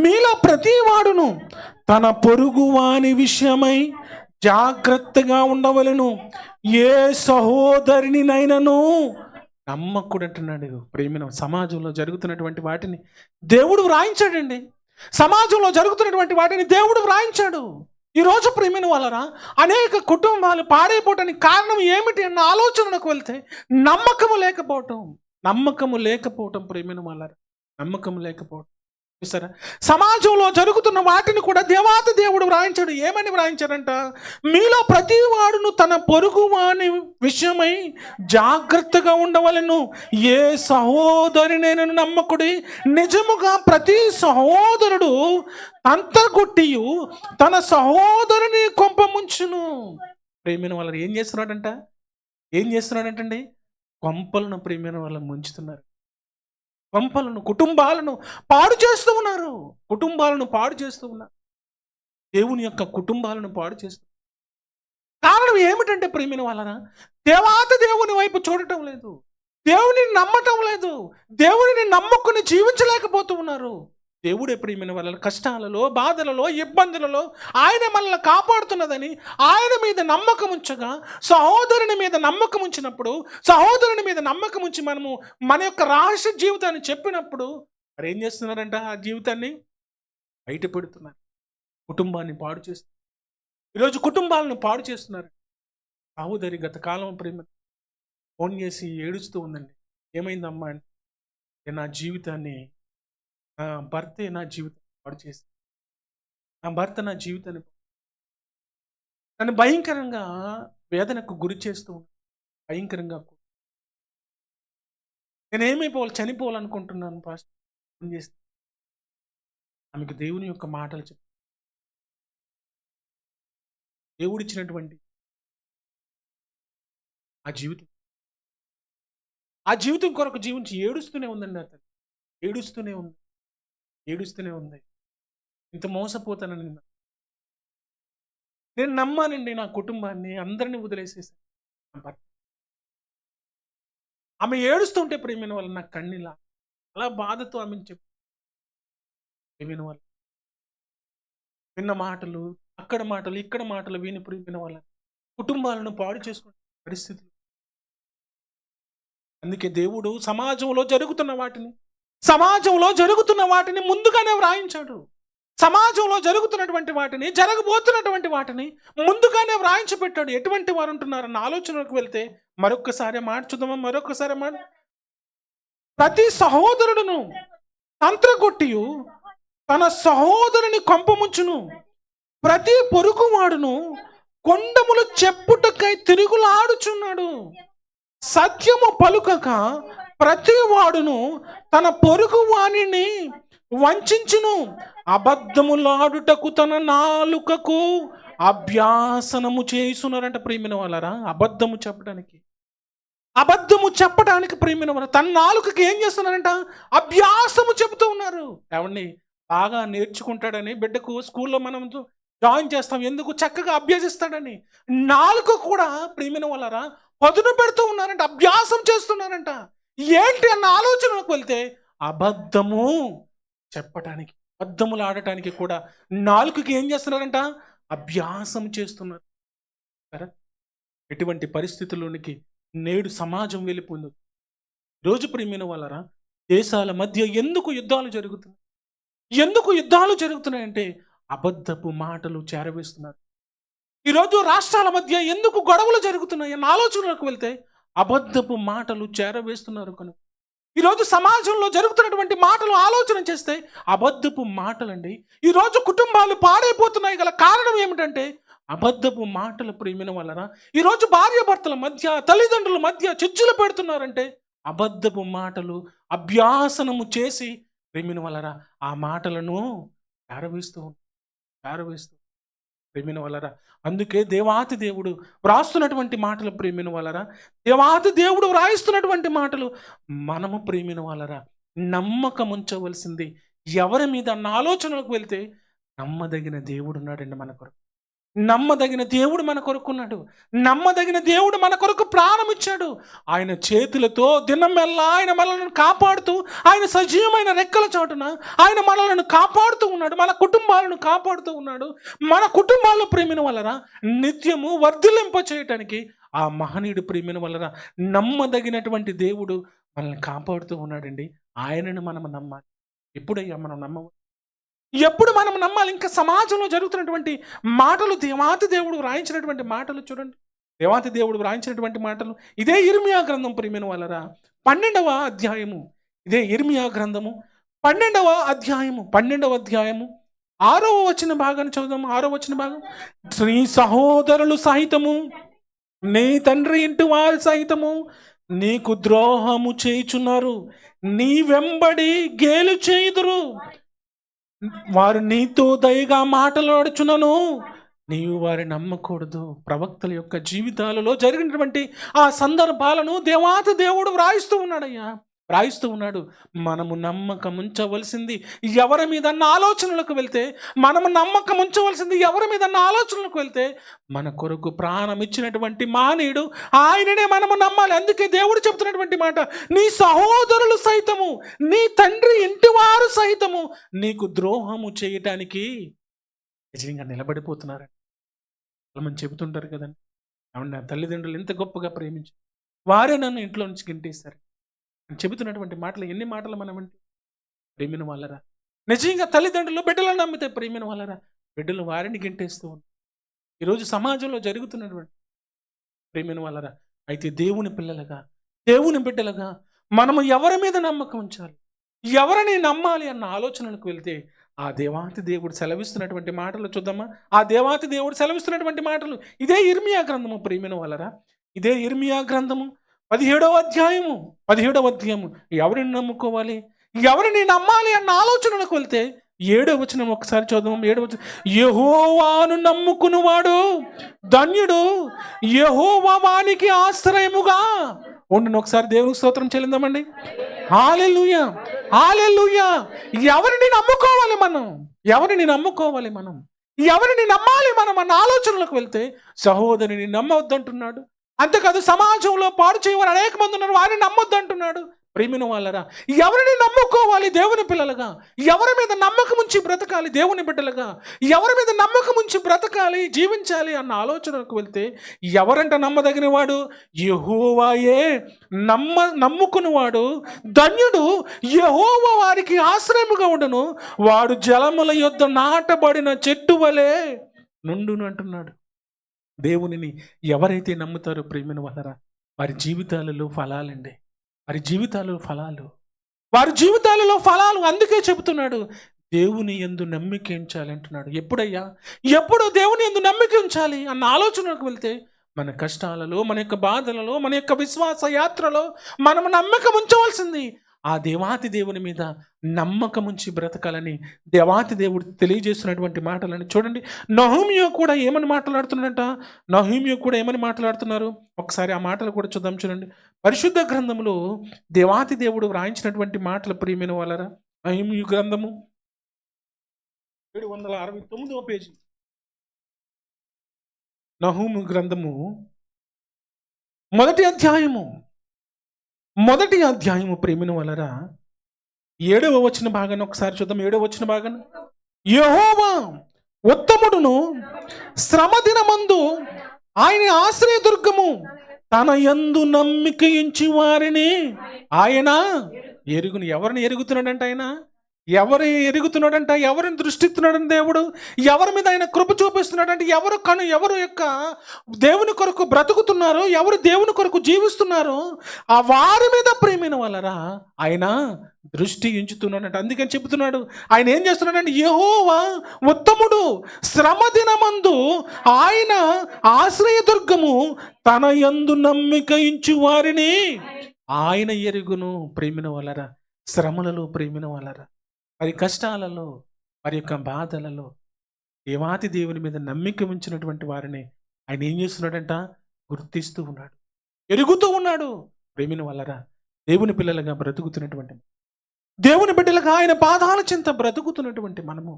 మీలో ప్రతి వాడును తన పొరుగు వాని విషయమై జాగ్రత్తగా ఉండవలను, ఏ సహోదరినినైనను నమ్మకుడు అంటున్నాడు. ప్రేమిన సమాజంలో జరుగుతున్నటువంటి వాటిని దేవుడు వ్రాయించాడండి. సమాజంలో జరుగుతున్నటువంటి వాటిని దేవుడు వ్రాయించాడు. ఈరోజు ప్రేమిన వాళ్ళరా అనేక కుటుంబాలు పాడైపోవటానికి కారణం ఏమిటి అన్న ఆలోచనకు వెళ్తే నమ్మకము లేకపోవటం ప్రేమిన వాళ్ళరా, నమ్మకం లేకపోవటం. చూసారా, సమాజంలో జరుగుతున్న వాటిని కూడా దేవాతి దేవుడు వ్రాయించాడు. ఏమని వ్రాయించాడంట? మీలో ప్రతి వాడును తన పొరుగు వాని విషయమై జాగ్రత్తగా ఉండవలను, ఏ సహోదరినైనను నమ్మకుడి. నిజముగా ప్రతి సహోదరుడు అంతర్గొట్టియు తన సహోదరుని కొంపముంచును. ప్రేమిన వాళ్ళు ఏం చేస్తున్నాడంట? ఏం చేస్తున్నాడంటండి? కొంపలను ప్రియమైన వాళ్ళని ముంచుతున్నారు. కొంపలను, కుటుంబాలను పాడు చేస్తూ ఉన్నారు. కుటుంబాలను పాడు చేస్తూ ఉన్నారు. దేవుని యొక్క కుటుంబాలను పాడు చేస్తూ కారణం ఏమిటంటే ప్రియమైన వాళ్ళరా, దేవాతి దేవుని వైపు చూడటం లేదు. దేవునిని నమ్మటం లేదు. దేవునిని నమ్ముకుని జీవించలేకపోతూ ఉన్నారు. దేవుడే ప్రియమైన వాళ్ళ కష్టాలలో, బాధలలో, ఇబ్బందులలో ఆయన మనల్ని కాపాడుతున్నదని ఆయన మీద నమ్మకం ఉంచగా, సహోదరుని మీద నమ్మకం ఉంచినప్పుడు, సహోదరుని మీద నమ్మకం ఉంచి మనము మన యొక్క రహస్య జీవితాన్ని చెప్పినప్పుడు మరి ఏం చేస్తున్నారంట? ఆ జీవితాన్ని బయట పెడుతున్నారు. కుటుంబాన్ని పాడు చేస్తున్నారు. ఈరోజు కుటుంబాలను పాడు చేస్తున్నారు. సహోదరి గత కాలం ప్రేమ ఫోన్ చేసి ఏడుస్తూ ఉందండి. ఏమైందమ్మా అంటే, నా జీవితాన్ని నా భర్తే నా జీవితం పాడు చేసి, నా భర్త నా జీవితాన్ని నన్ను భయంకరంగా వేదనకు గురి చేస్తూ ఉన్నాను. భయంకరంగా నేనేమైపోవాలి, చనిపోవాలనుకుంటున్నాను పాస్టర్. ఫోన్ చేస్తే ఆమెకు దేవుని యొక్క మాటలు చెప్పి, దేవుడిచ్చినటువంటి ఆ జీవితం కొరకు జీవించి ఏడుస్తూనే ఉందండి. అతను ఏడుస్తూనే ఉంది. ఇంత మోసపోతానని నేను నమ్మానండి. నా కుటుంబాన్ని అందరినీ వదిలేసేసాను. ఆమె ఏడుస్తుంటే ప్రేమైన వాళ్ళు నా కన్నీలా అలా బాధతో ఆమెను చెప్పి ప్రేమైన వాళ్ళు విన్న మాటలు, అక్కడ మాటలు, ఇక్కడ మాటలు విని ప్రేమైన వాళ్ళ కుటుంబాలను పాడు చేసుకునే పరిస్థితులు. అందుకే దేవుడు సమాజంలో జరుగుతున్న వాటిని ముందుగానే వ్రాయించాడు. సమాజంలో జరుగుతున్నటువంటి వాటిని, జరగబోతున్నటువంటి వాటిని ముందుగానే వ్రాయించి పెట్టాడు. ఎటువంటి వారు ఉంటున్నారన్న ఆలోచనకు వెళ్తే మరొకసారి ప్రతి సహోదరుడును తంత్రగొట్టియు తన సహోదరుని కొంపముంచును, ప్రతి పొరుగువాడును కొండములు చెప్పుటకై తిరుగులాడుచున్నాడు. సత్యము పలుకక ప్రతి వాడును తన పొరుగు వాణిని వంచును. అబద్ధములాడుటకు తన నాలుకకు అభ్యాసనము చేస్తున్నారంట ప్రియమైన వాళ్ళరా. అబద్ధము చెప్పడానికి ప్రియమైన వాళ్ళ తన నాలుకకి ఏం చేస్తున్నారంట? అభ్యాసము చెబుతూ ఉన్నారు. ఏమండి, బాగా నేర్చుకుంటాడని బిడ్డకు స్కూల్లో మనం జాయిన్ చేస్తాం. ఎందుకు? చక్కగా అభ్యసిస్తాడని. నాలుక కూడా ప్రియమైన వాళ్ళరా పదును పెడుతూ ఉన్నారంట, అభ్యాసం చేస్తున్నారంట. ఏంటి అన్న ఆలోచనకు వెళ్తే అబద్ధము చెప్పటానికి, అబద్ధములు ఆడటానికి కూడా నాలుకకి ఏం చేస్తున్నారంట? అభ్యాసం చేస్తున్నారు. సరే, ఎటువంటి పరిస్థితుల్లోనికి నేడు సమాజం వెళ్ళిపోయింది. రోజు ప్రియమైన వాళ్ళరా, దేశాల మధ్య ఎందుకు యుద్ధాలు జరుగుతున్నాయంటే అబద్ధపు మాటలు చేరవేస్తున్నారు. ఈరోజు రాష్ట్రాల మధ్య ఎందుకు గొడవలు జరుగుతున్నాయి అన్న ఆలోచనలకు వెళ్తే అబద్ధపు మాటలు చేరవేస్తున్నారు. కనుక ఈరోజు సమాజంలో జరుగుతున్నటువంటి మాటలు ఆలోచన చేస్తే అబద్ధపు మాటలండి. ఈరోజు కుటుంబాలు పాడైపోతున్నాయి గల కారణం ఏమిటంటే అబద్ధపు మాటలు ప్రియమైన వాళ్ళరా. ఈరోజు భార్యాభర్తల మధ్య, తల్లిదండ్రుల మధ్య చిచ్చులు పెడుతున్నారంటే అబద్ధపు మాటలు అభ్యాసనము చేసి ప్రియమైన వాళ్ళరా ఆ మాటలను చేరవేస్తూ ప్రియమైన వాళ్ళరా. అందుకే దేవాతి దేవుడు వ్రాస్తున్నటువంటి మాటలు ప్రియమైన వాళ్ళరా, దేవాతి దేవుడు వ్రాయిస్తున్నటువంటి మాటలు మనము ప్రియమైన వాళ్ళరా నమ్మకం ఉంచవలసింది ఎవరి మీద అన్న ఆలోచనలకు వెళ్తే నమ్మదగిన దేవుడు ఉన్నాడండి మన కొరకు. నమ్మదగిన దేవుడు మన కొరకున్నాడు. నమ్మదగిన దేవుడు మన కొరకు ప్రాణం ఇచ్చాడు. ఆయన చేతులతో దినమెల్లా ఆయన మనల్ని కాపాడుతూ, ఆయన సజీవమైన రెక్కల చాటున ఆయన మనల్ని కాపాడుతూ ఉన్నాడు. మన కుటుంబాలను కాపాడుతూ ఉన్నాడు. మన కుటుంబాల్లో ప్రేమిన వలన నిత్యము వర్ధిల్లింప చేయటానికి ఆ మహనీయుడు ప్రేమిన వలన నమ్మదగినటువంటి దేవుడు మనల్ని కాపాడుతూ ఉన్నాడండి. ఆయనను మనం నమ్మాలి. ఎప్పుడయ్యా మనం ఎప్పుడు మనం నమ్మాలి? ఇంకా సమాజంలో జరుగుతున్నటువంటి మాటలు, దేవాతి దేవుడు వ్రాయించినటువంటి మాటలు చూడండి. దేవాతి దేవుడు వ్రాయించినటువంటి మాటలు ఇదే ఇర్మియా గ్రంథం ప్రియమైన వాళ్ళరా 12వ అధ్యాయము. ఇదే ఇర్మియా గ్రంథము 12వ అధ్యాయము 6వ వచన భాగాన్ని చదువుదాం. 6వ వచన భాగం. నీ సహోదరులు సహితము, నీ తండ్రి ఇంటి వారి సహితము నీకు ద్రోహము చేయుచున్నారు. నీ వెంబడి గేలు చేయుదురు. వారు నీతో దయగా మాట్లాడుచున్నను, నీవు వారిని నమ్మకూడదు. ప్రవక్తల యొక్క జీవితాలలో జరిగినటువంటి ఆ సందర్భాలను దేవాతి దేవుడు వ్రాయిస్తూ ఉన్నాడయ్యా, వ్రాయిస్తూ ఉన్నాడు. మనము నమ్మకం ఉంచవలసింది ఎవరి మీదన్న ఆలోచనలకు వెళ్తే, మనము నమ్మకం ఉంచవలసింది ఎవరి మీదన్న ఆలోచనలకు వెళ్తే, మన కొరకు ప్రాణం ఇచ్చినటువంటి మానవుడు ఆయననే మనము నమ్మాలి. అందుకే దేవుడు చెబుతున్నటువంటి మాట, నీ సహోదరులు సైతము, నీ తండ్రి ఇంటివారు సైతము నీకు ద్రోహము చేయటానికి నిజంగా నిలబడిపోతున్నారు. మనం చెబుతుంటారు కదండి, అవును నా తల్లిదండ్రులు ఎంత గొప్పగా ప్రేమించారు, వారే నన్ను ఇంట్లో నుంచి గింటేస్తారు చెబుతున్నటువంటి మాటలు. ఎన్ని మాటలు మనం అంటే, ప్రేమిన వాళ్ళరా, నిజంగా తల్లిదండ్రులు బిడ్డలను నమ్మితే ప్రేమిన వాళ్ళరా, బిడ్డలు వారిని గింటేస్తూ ఉంటారు. ఈరోజు సమాజంలో జరుగుతున్నటువంటి ప్రేమిన వాళ్ళరా. అయితే దేవుని పిల్లలుగా, దేవుని బిడ్డలుగా మనము ఎవరి మీద నమ్మకం ఉంచాలి, ఎవరిని నమ్మాలి అన్న ఆలోచనలకు వెళ్తే, ఆ దేవాతి దేవుడు సెలవిస్తున్నటువంటి మాటలు చూద్దామా. ఆ దేవాతి దేవుడు సెలవిస్తున్నటువంటి మాటలు ఇదే ఇర్మియా గ్రంథము ప్రేమిన వాళ్ళరా. ఇదే ఇర్మియా గ్రంథము 17వ అధ్యాయము. ఎవరిని నమ్ముకోవాలి, ఎవరిని నమ్మాలి అన్న ఆలోచనలకు వెళ్తే 7వ వచనం ఒకసారి చూద్దాం. 7వ వచనం, యెహోవాను నమ్ముకునివాడు ధన్యుడు, యెహోవా వానికి ఆశ్రయముగా ఉండును. ఒకసారి దేవునికి స్తోత్రం చెల్లిందామండి. హల్లెలూయా, హల్లెలూయా. ఎవరిని నమ్ముకోవాలి మనం, ఎవరిని నమ్ముకోవాలి మనం, ఎవరిని నమ్మాలి మనం అన్న ఆలోచనలకు వెళ్తే, సహోదరిని నమ్మవద్దంటున్నాడు. అంతేకాదు, సమాజంలో పాడు చేయవారు అనేక మంది ఉన్నారు, వారిని నమ్మొద్దు అంటున్నాడు. ప్రేమిన వాళ్ళరా, ఎవరిని నమ్ముకోవాలి దేవుని పిల్లలుగా, ఎవరి మీద నమ్మకం ఉంచి బ్రతకాలి దేవుని బిడ్డలుగా, ఎవరి మీద నమ్మకం ఉంచి బ్రతకాలి, జీవించాలి అన్న ఆలోచనకు వెళ్తే, ఎవరంట నమ్మదగిన వాడు, యెహోవాయే నమ్ముకునివాడు ధన్యుడు, యెహోవా వారికి ఆశ్రయముగా ఉండును, వాడు జలముల యొద్ద నాటబడిన చెట్టు వలె నుండును అంటున్నాడు. దేవునిని ఎవరైతే నమ్ముతారో ప్రేమిన వాళ్ళరా, వారి జీవితాలలో ఫలాలండి, వారి జీవితాలలో ఫలాలు, వారి జీవితాలలో ఫలాలు. అందుకే చెబుతున్నాడు, దేవుని యందు నమ్మిక ఉంచాలి అంటున్నాడు. ఎప్పుడయ్యా, ఎప్పుడు దేవుని యందు నమ్మిక ఉంచాలి అన్న ఆలోచనకు వెళ్తే, మన కష్టాలలో, మన యొక్క బాధలలో, మన యొక్క విశ్వాస యాత్రలో మనము నమ్మకం ఉంచవలసింది ఆ దేవాతి దేవుని మీద నమ్మకం ఉంచి బ్రతకాలని దేవాతి దేవుడు తెలియజేస్తున్నటువంటి మాటలని చూడండి. నహూమియా కూడా ఏమని మాట్లాడుతున్నాడంట, నహూమియా కూడా ఏమని మాట్లాడుతున్నారు ఒకసారి ఆ మాటలు కూడా చూద్దాం. చూడండి, పరిశుద్ధ గ్రంథంలో దేవాతి దేవుడు వ్రాయించినటువంటి మాటలు ప్రియమైన వాళ్ళరా. నహూమియా గ్రంథము 769వ పేజీ. నహూము గ్రంథము మొదటి అధ్యాయము ప్రేమిన వాళ్ళరా. 7వ వచన భాగాన్ని ఒకసారి చూద్దాం. 7వ వచన భాగాన్ని, యెహోవా ఉత్తముడును, శ్రమ దినమందు ఆయన ఆశ్రయదుర్గము, తన యందు నమ్మిక ఉంచి వారిని ఆయన ఎరుగును. ఎవరిని ఎరుగుతున్నాడంట ఆయన, ఎవరు ఎరుగుతున్నాడంట, ఎవరిని దృష్టిస్తున్నాడని దేవుడు, ఎవరి మీద ఆయన కృప చూపిస్తున్నాడంటే, ఎవరు యొక్క దేవుని కొరకు బ్రతుకుతున్నారో, ఎవరు దేవుని కొరకు జీవిస్తున్నారో ఆ వారి మీద ప్రేమైన వాళ్ళరా ఆయన దృష్టి ఉంచుతున్నాడంట. అందుకని చెబుతున్నాడు, ఆయన ఏం చేస్తున్నాడంటే, యెహోవా ఉత్తముడు, శ్రమ దినమందు ఆయన ఆశ్రయదుర్గము, తన యందు నమ్మిక ఉంచి వారిని ఆయన ఎరుగును. ప్రేమిన వాళ్ళరా, శ్రమలలో ప్రేమిన వాళ్ళరా, వారి కష్టాలలో, వారి యొక్క బాధలలో దేవాతి దేవుని మీద నమ్మిక ఉంచినటువంటి వారిని ఆయన ఏం చేస్తున్నాడంట, గుర్తిస్తూ ఉన్నాడు, ఎరుగుతూ ఉన్నాడు. ప్రేమిన వాళ్ళరా, దేవుని పిల్లలుగా బ్రతుకుతున్నటువంటి, దేవుని బిడ్డలుగా ఆయన పాదాల చెంత బ్రతుకుతున్నటువంటి మనము,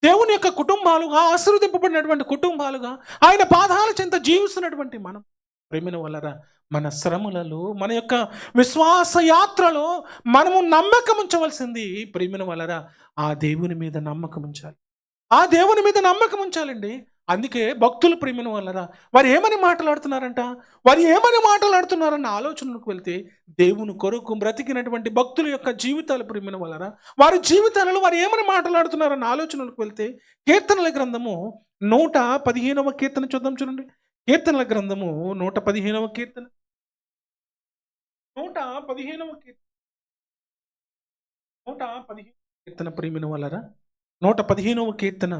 దేవుని యొక్క కుటుంబాలుగా, ఆశీర్వదింపబడినటువంటి కుటుంబాలుగా ఆయన పాదాల చెంత జీవిస్తున్నటువంటి మనం, ప్రేమిన వాళ్ళరా, మన శ్రమలలో, మన యొక్క విశ్వాస యాత్రలో మనము నమ్మకం ఉంచవలసింది ప్రేమిన వాళ్ళరా ఆ దేవుని మీద నమ్మకం ఉంచాలి, ఆ దేవుని మీద నమ్మకం ఉంచాలండి. అందుకే భక్తులు ప్రేమిన వాళ్ళరా, వారు ఏమని మాట్లాడుతున్నారన్న ఆలోచనలకు వెళ్తే, దేవుని కొరకు బ్రతికినటువంటి భక్తుల యొక్క జీవితాలు ప్రేమిన వాళ్ళరా, వారి జీవితాలలో వారు ఏమని మాట్లాడుతున్నారన్న ఆలోచనలకు వెళ్తే, కీర్తనల గ్రంథము 115వ కీర్తన చూద్దాం. చూడండి, కీర్తనల గ్రంథము 115వ కీర్తన, 115వ కీర్తన ప్రేమిన వాళ్ళరా, 115వ కీర్తన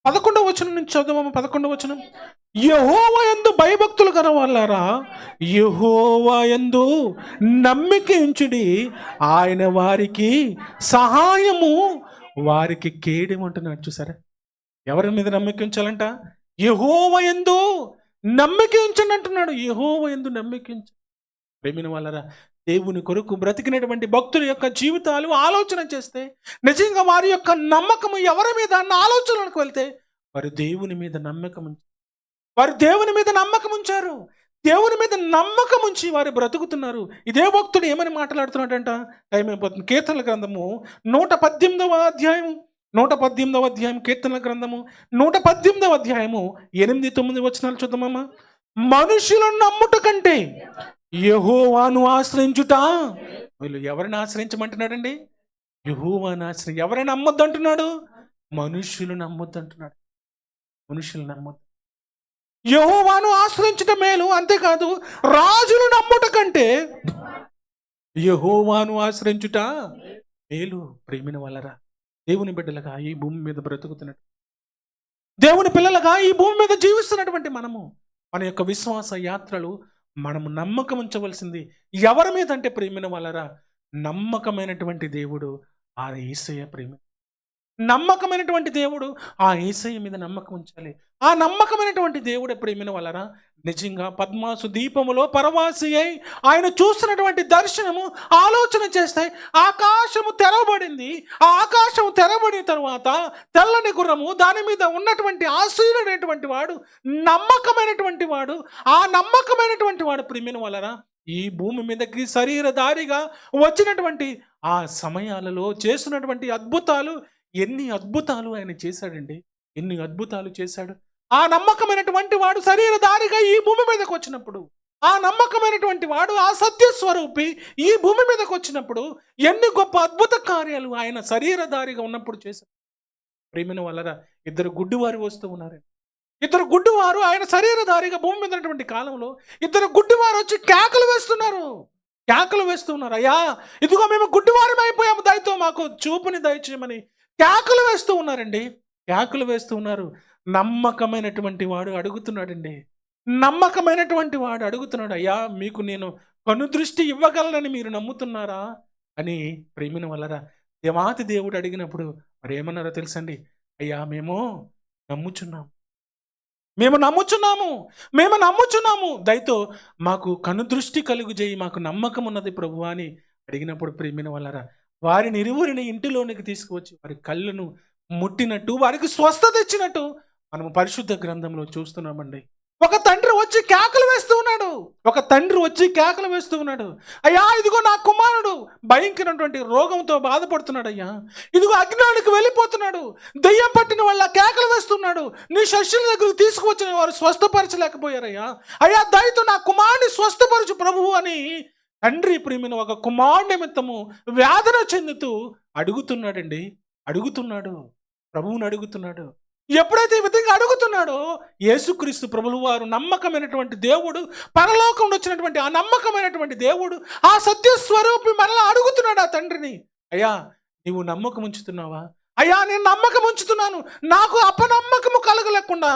11వ వచనం నుంచి చదువు. 11వ వచనం, యెహోవా యందు భయభక్తులు గల వాళ్ళారా, యెహోవా యందు నమ్మిక ఉంచుడి, ఆయన వారికి సహాయము, వారికి కేడెమంటున్నాడు. చూసారా, ఎవరి మీద నమ్మిక ఉంచాలంట, యెహోవా యందు నమ్మిక ఉంచండి అంటున్నాడు. యెహోవా యందు నమ్మిక ఉంచండి. ప్రేమిన వాళ్ళరా, దేవుని కొరకు బ్రతికినటువంటి భక్తుల యొక్క జీవితాలు ఆలోచన చేస్తే, నిజంగా వారి యొక్క నమ్మకము ఎవరి మీద అన్న ఆలోచనలకు వెళ్తే, వారు దేవుని మీద నమ్మకం ఉంచారు. వారు దేవుని మీద నమ్మకం ఉంచారు. దేవుని మీద నమ్మకం ఉంచి వారు బ్రతుకుతున్నారు. ఇదే భక్తుడు ఏమని మాట్లాడుతున్నాడంట? టైం అయిపోతుంది. కీర్తనల గ్రంథము 118వ అధ్యాయం, 118వ అధ్యాయం, కీర్తనల గ్రంథము 118వ అధ్యాయము 8, 9 వచనాలు చూద్దామమ్మా. మనుషులను నమ్ముట కంటే యెహోవాను ఆశ్రయించుట. వీళ్ళు ఎవరిని ఆశ్రయించమంటున్నాడండి? యెహోవాను ఎవరిని నమ్మొద్దు అంటున్నాడు? మనుషులు నమ్మొద్దు అంటున్నాడు. మనుషులు నమ్మొద్దు. యెహోవాను ఆశ్రయించుట మేలు. అంతేకాదు, రాజులు నమ్ముట కంటే యెహోవాను ఆశ్రయించుట మేలు. ప్రేమిన వలరా, దేవుని బిడ్డలుగా ఈ భూమి మీద బ్రతుకుతున్నట్టు, దేవుని పిల్లలుగా ఈ భూమి మీద జీవిస్తున్నటువంటి మనము, మన యొక్క విశ్వాస యాత్రలు మనము నమ్మకం ఉంచవలసింది ఎవరి మీద అంటే, ప్రేమిన వలరా, నమ్మకమైనటువంటి దేవుడు ఆ యేసయ్య. నమ్మకమైనటువంటి దేవుడు ఆ యేసయ్య మీద నమ్మకం ఉంచాలి. ఆ నమ్మకమైనటువంటి దేవుడు ప్రేమిన వలన నిజంగా పద్మాసు దీపములో పరవాసి అయి ఆయన చూస్తున్నటువంటి దర్శనము ఆలోచన చేస్తే, ఆకాశము తెరవబడింది. ఆ ఆకాశము తెరవబడిన తర్వాత తెల్లని గుర్రము, దాని మీద ఉన్నటువంటి ఆశీనుడైనటువంటి వాడు, నమ్మకమైనటువంటి వాడు, ఆ నమ్మకమైనటువంటి వాడు ప్రేమిన వలన ఈ భూమి మీదకి శరీరధారిగా వచ్చినటువంటి ఆ సమయాలలో చేస్తున్నటువంటి అద్భుతాలు, ఎన్ని అద్భుతాలు ఆయన చేశాడండి. ఎన్ని అద్భుతాలు చేశాడు. ఆ నమ్మకమైనటువంటి వాడు శరీరధారిగా ఈ భూమి మీదకి వచ్చినప్పుడు, ఆ నమ్మకమైనటువంటి వాడు, ఆ సత్యస్వరూపి ఈ భూమి మీదకి వచ్చినప్పుడు ఎన్ని గొప్ప అద్భుత కార్యాలు ఆయన శరీరధారిగా ఉన్నప్పుడు చేశాడు. ప్రేమిన వలన ఇద్దరు గుడ్డివారు వస్తూ ఉన్నారు. ఇద్దరు గుడ్డివారు ఆయన శరీరధారిగా భూమి మీద ఉన్నటువంటి కాలంలో ఇద్దరు గుడ్డివారు వచ్చి కేకలు వేస్తున్నారు. అయ్యా, ఇదిగో మేము గుడ్డివారం అయిపోయాము, దయతో మాకు చూపుని దయచేయమని కేకలు వేస్తూ ఉన్నారండి. కేకలు వేస్తూ ఉన్నారు. నమ్మకమైనటువంటి వాడు అడుగుతున్నాడండి. నమ్మకమైనటువంటి వాడు అడుగుతున్నాడు, అయ్యా మీకు నేను కనుదృష్టి ఇవ్వగలనని మీరు నమ్ముతున్నారా అని. ప్రేమిన వలరా, దేవాతి దేవుడు అడిగినప్పుడు మరి ఏమన్నారో తెలుసండి? అయ్యా మేము నమ్ముచున్నాము, దయతో మాకు కనుదృష్టి కలుగు చేయి, మాకు నమ్మకం ఉన్నది ప్రభువా అని అడిగినప్పుడు ప్రేమిన వలరా, వారిని ఇరువురిని ఇంటిలోనికి తీసుకువచ్చి వారి కళ్ళను ముట్టినట్టు, వారికి స్వస్థత ఇచ్చినట్టు మనము పరిశుద్ధ గ్రంథంలో చూస్తున్నామండి. ఒక తండ్రి వచ్చి కేకలు వేస్తూ ఉన్నాడు. అయ్యా, ఇదిగో నా కుమారుడు భయంకరమైనటువంటి రోగంతో బాధపడుతున్నాడు. అయ్యా, ఇదిగో అజ్ఞానికి వెళ్ళిపోతున్నాడు, దెయ్యం పట్టిన వాళ్ళ కేకలు వేస్తున్నాడు. నీ శిష్యుల దగ్గరకు తీసుకువచ్చిన వారు స్వస్థపరచలేకపోయారయ్యా. అయ్యా, దయతో నా కుమారుని స్వస్థపరచు ప్రభువు అని తండ్రి ప్రేమిన ఒక కుమారుని నిమిత్తము వేదన చెందుతూ అడుగుతున్నాడు. ప్రభువుని అడుగుతున్నాడు. ఎప్పుడైతే ఈ విధంగా అడుగుతున్నాడో, యేసుక్రీస్తు ప్రభువు వారు నమ్మకమైనటువంటి దేవుడు, పరలోకం వచ్చినటువంటి ఆ నమ్మకమైనటువంటి దేవుడు, ఆ సత్యస్వరూపి మరలా అడుగుతున్నాడు ఆ తండ్రిని, అయ్యా నీవు నమ్మకం ఉంచుతున్నావా? అయ్యా నేను నమ్మకం ఉంచుతున్నాను, నాకు అపనమ్మకము కలగలేకుండా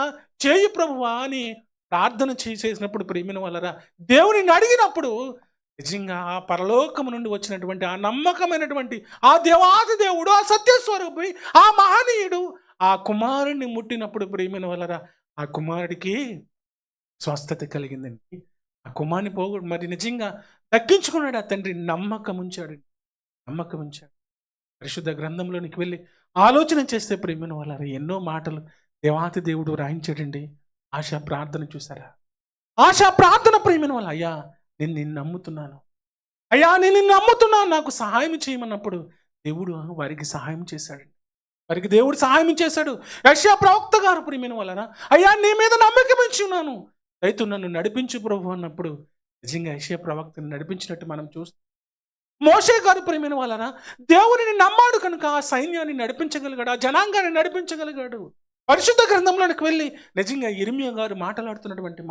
చేయి ప్రభువా అని ప్రార్థన చేసినప్పుడు ప్రేమిన వలరా, దేవునిని అడిగినప్పుడు నిజంగా ఆ పరలోకము నుండి వచ్చినటువంటి ఆ నమ్మకమైనటువంటి ఆ దేవాది దేవుడు, ఆ సత్యస్వరూపి, ఆ మహనీయుడు ఆ కుమారుణ్ణి ముట్టినప్పుడు ప్రేమిన వలరా, ఆ కుమారుడికి స్వస్థత కలిగిందండి. ఆ కుమారుని మరి నిజంగా దక్కించుకున్నాడు ఆ తండ్రి. నమ్మకం ఉంచాడు. పరిశుద్ధ గ్రంథంలోనికి వెళ్ళి ఆలోచన చేస్తే ప్రేమిన వలరా, ఎన్నో మాటలు దేవాతి దేవుడు రాయించాడండి. ఆశా ప్రార్థన చూసారా? ఆశా ప్రార్థన ప్రేమిన వల్ల, అయ్యా నేను నిన్ను నమ్ముతున్నాను, నాకు సహాయం చేయమన్నప్పుడు దేవుడు వారికి సహాయం చేశాడు. దేవుడు సహాయం చేశాడు. యెషయా ప్రవక్త గారు ప్రియమైన వలన, అయ్యా నీ మీద నమ్మకం ఉంచి ఉన్నాను, దయతో నన్ను నడిపించు ప్రభు అన్నప్పుడు నిజంగా యెషయా ప్రవక్తను నడిపించినట్టు మనం చూస్తాం. మోషే గారు ప్రియమైన వలన దేవుడిని నమ్మాడు కనుక ఆ సైన్యాన్ని నడిపించగలిగాడు, ఆ జనాంగాన్ని నడిపించగలిగాడు. పరిశుద్ధ గ్రంథంలోనికి వెళ్ళి నిజంగా ఇర్మియా గారు మాట్లాడుతున్నటువంటి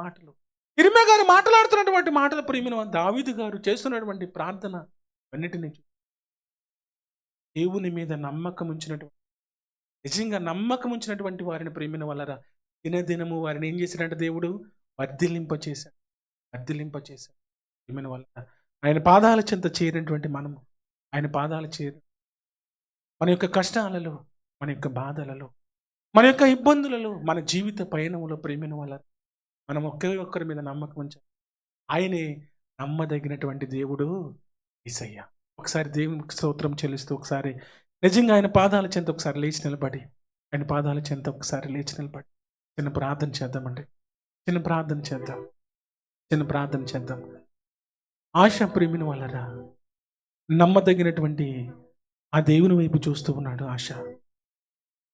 మాటలు ప్రియమైన దావీదు గారు చేస్తున్నటువంటి ప్రార్థన అన్నిటినీ దేవుని మీద నిజంగా నమ్మకం ఉంచినటువంటి వారిని ప్రేమిన వలన దినదినము వారిని ఏం చేశాడంటే దేవుడు వర్ధిల్లింప చేశాడు. ప్రేమిన వలన ఆయన పాదాల చెంత చేరినటువంటి మనము, ఆయన పాదాలు చేరు మన యొక్క కష్టాలలో, మన యొక్క బాధలలో మన యొక్క ఇబ్బందులలో, మన జీవిత పయనంలో ప్రేమిన వాళ్ళ మనం ఒక్కరి మీద నమ్మకం ఉంచాలి. ఆయనే నమ్మదగినటువంటి దేవుడు యేసయ్య. ఒకసారి దేవునికి స్తోత్రం చెల్లిస్తూ ఒకసారి నిజంగా ఆయన పాదాల చెంత ఒకసారి లేచి నిలబడి, ఆయన పాదాల చెంత ఒకసారి లేచి నిలబడి చిన్న ప్రార్థన చేద్దామండి. చిన్న ప్రార్థన చేద్దాం. ఆశ ప్రేమిన వాళ్ళరా, నమ్మదగినటువంటి ఆ దేవుని వైపు చూస్తూ ఉన్నాడు.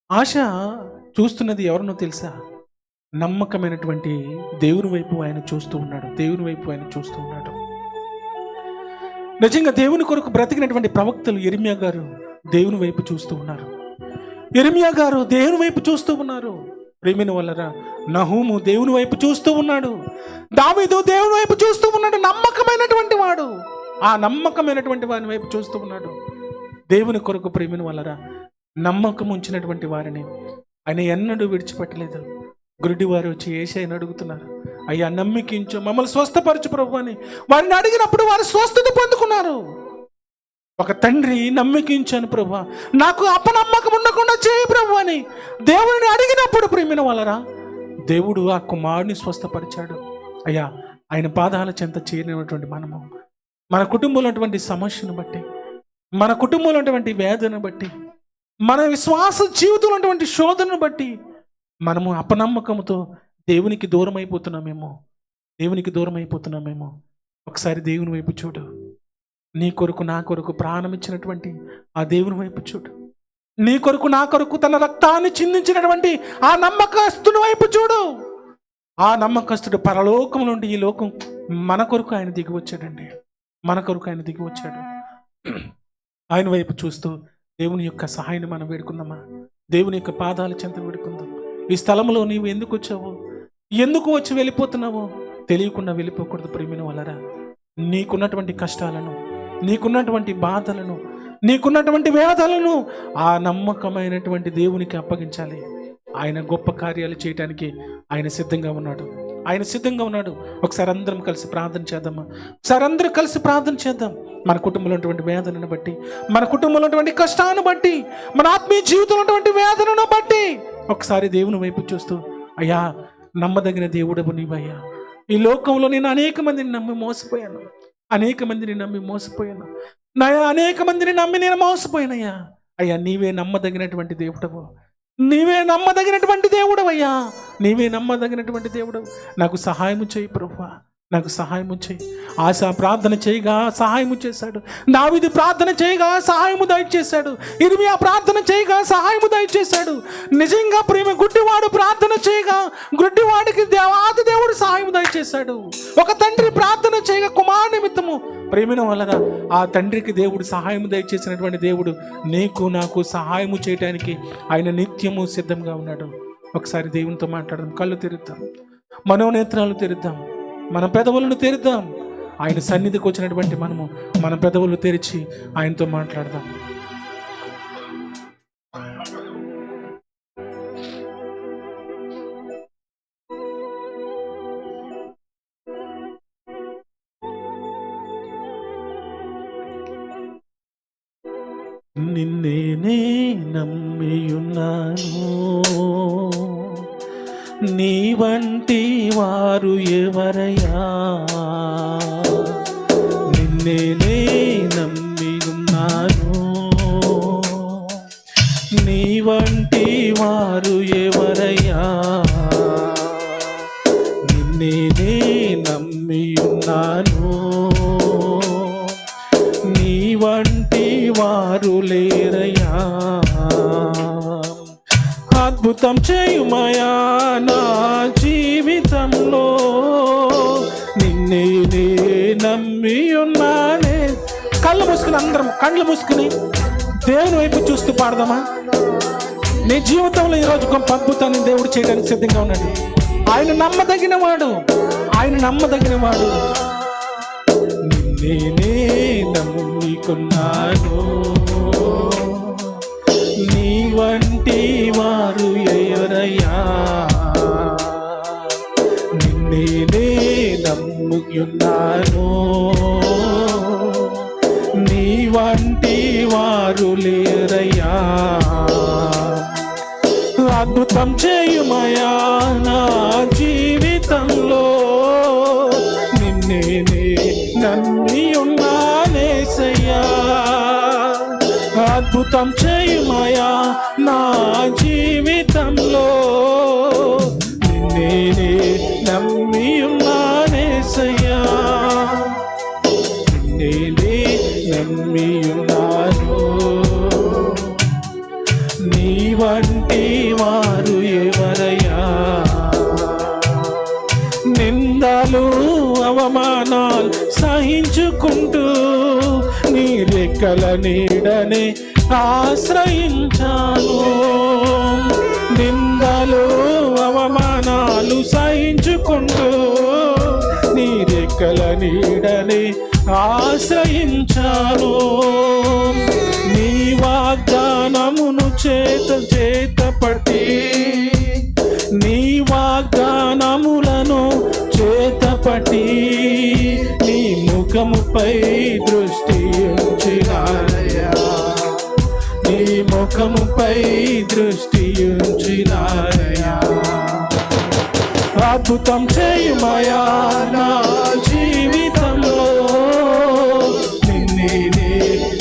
ఆశ చూస్తున్నది ఎవరినో తెలుసా? నమ్మకమైనటువంటి దేవుని వైపు ఆయన చూస్తూ ఉన్నాడు. నిజంగా దేవుని కొరకు బ్రతికినటువంటి ప్రవక్తలు ఇర్మియా గారు దేవుని వైపు చూస్తూ ఉన్నారు. ప్రేమిన వాళ్ళరా, నహూము దేవుని వైపు చూస్తూ ఉన్నాడు. దావీదు దేవుని వైపు చూస్తూ ఉన్నాడు. నమ్మకమైనటువంటి వాడు ఆ నమ్మకమైనటువంటి వాని వైపు చూస్తూ ఉన్నాడు. దేవుని కొరకు ప్రేమిన వాళ్ళరా, నమ్మకం ఉంచినటువంటి వారిని ఆయన ఎన్నడూ విడిచిపెట్టలేదు. గురుడి వారు వచ్చి యేసయ్యను అడుగుతున్నారు, అయ్యా నమ్మికించు, మమ్మల్ని స్వస్థపరచు ప్రభు అని వారిని అడిగినప్పుడు వారు స్వస్థత పొందుకున్నారు. ఒక తండ్రి నమ్మికించాను ప్రభు, నాకు అపనమ్మకం ఉండకుండా చేయి ప్రభు అని దేవుడిని అడిగినప్పుడు ప్రేమిన వాళ్ళరా, దేవుడు ఆ కుమారుని స్వస్థపరిచాడు. అయ్యా ఆయన పాదాల చెంత చేరినటువంటి మనము మన కుటుంబంలో ఉన్నటువంటి సమస్యను బట్టి, మన కుటుంబంలో ఉన్నటువంటి వేదనను బట్టి, మన విశ్వాస జీవితంలో ఉన్నటువంటి శోధనను బట్టి మనము అపనమ్మకంతో దేవునికి దూరం అయిపోతున్నామేమో. ఒకసారి దేవుని వైపు చూడు. నీ కొరకు నా కొరకు ప్రాణం ఇచ్చినటువంటి ఆ దేవుని వైపు చూడు. నీ కొరకు నా కొరకు తన రక్తాన్ని చిందించినటువంటి ఆ నమ్మకస్తుని వైపు చూడు. ఆ నమ్మకస్తుడు పరలోకం నుండి ఈ లోకం మన కొరకు ఆయన దిగి వచ్చాడు. ఆయన వైపు చూస్తూ దేవుని యొక్క సహాయాన్ని మనం వేడుకుందామా? దేవుని యొక్క పాదాల చెంత వేడుకుందాం. ఈ స్థలంలో నీవు ఎందుకు వచ్చావు, ఎందుకు వచ్చి వెళ్ళిపోతున్నావో తెలియకుండా వెళ్ళిపోకూడదు. ప్రేమిన వాళ్ళరా, నీకున్నటువంటి కష్టాలను, నీకున్నటువంటి బాధలను, నీకున్నటువంటి వేదనలను ఆ నమ్మకమైనటువంటి దేవునికి అప్పగించాలి. ఆయన గొప్ప కార్యాలు చేయడానికి ఆయన సిద్ధంగా ఉన్నాడు. ఒకసారి అందరం కలిసి ప్రార్థన చేద్దాం. మన కుటుంబంలో ఉన్నటువంటి వేదనను బట్టి, మన కుటుంబంలో ఉన్నటువంటి కష్టాన్ని బట్టి, మన ఆత్మీయ జీవితంలో ఉన్నటువంటి వేదనను బట్టి ఒకసారి దేవుని వైపు చూస్తూ, అయ్యా నమ్మదగిన దేవుడవు నీవయ్యా. ఈ లోకంలో నేను అనేక మందిని నమ్మి మోసపోయాను. అనేక మందిని నమ్మి నేను మోసపోయానయ్యా. అయ్యా నీవే నమ్మదగినటువంటి దేవుడవయ్యా. నాకు సహాయము చేయి ప్రభువా, ఆశ ప్రార్థన చేయగా సహాయము చేశాడు. దావీదు ప్రార్థన చేయగా సహాయము దయచేశాడు. ఇర్మియా ప్రార్థన చేయగా సహాయము దయచేశాడు. నిజంగా ప్రేమ గుడ్డివాడు ప్రార్థన చేయగా గుడ్డివాడికి దేవాది దేవుడు సహాయము దయచేశాడు. ఒక తండ్రి ప్రార్థన చేయగా కుమారు నిమిత్తము ప్రేమిన వలన ఆ తండ్రికి దేవుడు సహాయము దయచేసినటువంటి దేవుడు నీకు నాకు సహాయము చేయడానికి ఆయన నిత్యము సిద్ధంగా ఉన్నాడు. ఒకసారి దేవునితో మాట్లాడదాం. కళ్ళు తెరుద్దాం, మనోనేత్రాలు తెరుద్దాం, మన పెదవులను తెరుద్దాం. ఆయన సన్నిధికి వచ్చినటువంటి మనము మన పెదవులు తెరిచి ఆయనతో మాట్లాడదాం. నిన్నే నమ్మియున్నాను, నీ వంటి వారు ఎవరయ్యా. నిన్నే నమ్మి ఉన్నాను, నీ వంటి వారు ఎవరయ్యా. నిన్నే నమ్మి ఉన్నాను, నీ వంటి వారు లేరయ్యా. అద్భుతం చేయుమయా నా జీవితంలో, నిన్నే నమ్మి ఉన్నానే. కళ్ళు మూసుకుని దేవుని వైపు చూస్తూ పాడదామా? నీ జీవితంలో ఈరోజు గొప్ప అద్భుతాన్ని దేవుడు చేయడానికి సిద్ధంగా ఉన్నాడు. ఆయన నమ్మదగిన వాడు. నిన్నే నమ్ముకున్నాను, నీ వంటి వారు ఎవరయ్యా. నిన్నే నమ్ముకున్నాను, నీ వంటి వారు లేరయ్యా. అద్భుతం చేయుమయా నా జీవితంలో, నిన్నే నమ్మి ఉన్నానేసయ్యా. అద్భుతం చేయుమయా నా జీవితంలో, నిన్నే నమ్మి ఉన్నానేసయ్యా. నిన్నే నమ్మి ఉన్నాను. నీ వంటి వారు ఎవరయ్యా? నిందలు అవమానాలు సహించుకుంటూ నీ రెక్కల నీడనే ఆశ్రయించాను. నిందలు అవమానాలు సహించుకుంటూ నీ రెక్కల నీడనే ఆశ్రయించాను. నీ వాగ్దానమును చేతపట్టి, నీ వాగ్దానములను చేతపట్టి, నీ ముఖముపై దృష్టి ఉంచినానయ్యా. నీ ముఖముపై దృష్టి ఉంచినానయ్యా. అద్భుతం చేయుమయా నా జీవితంలో, నిన్నే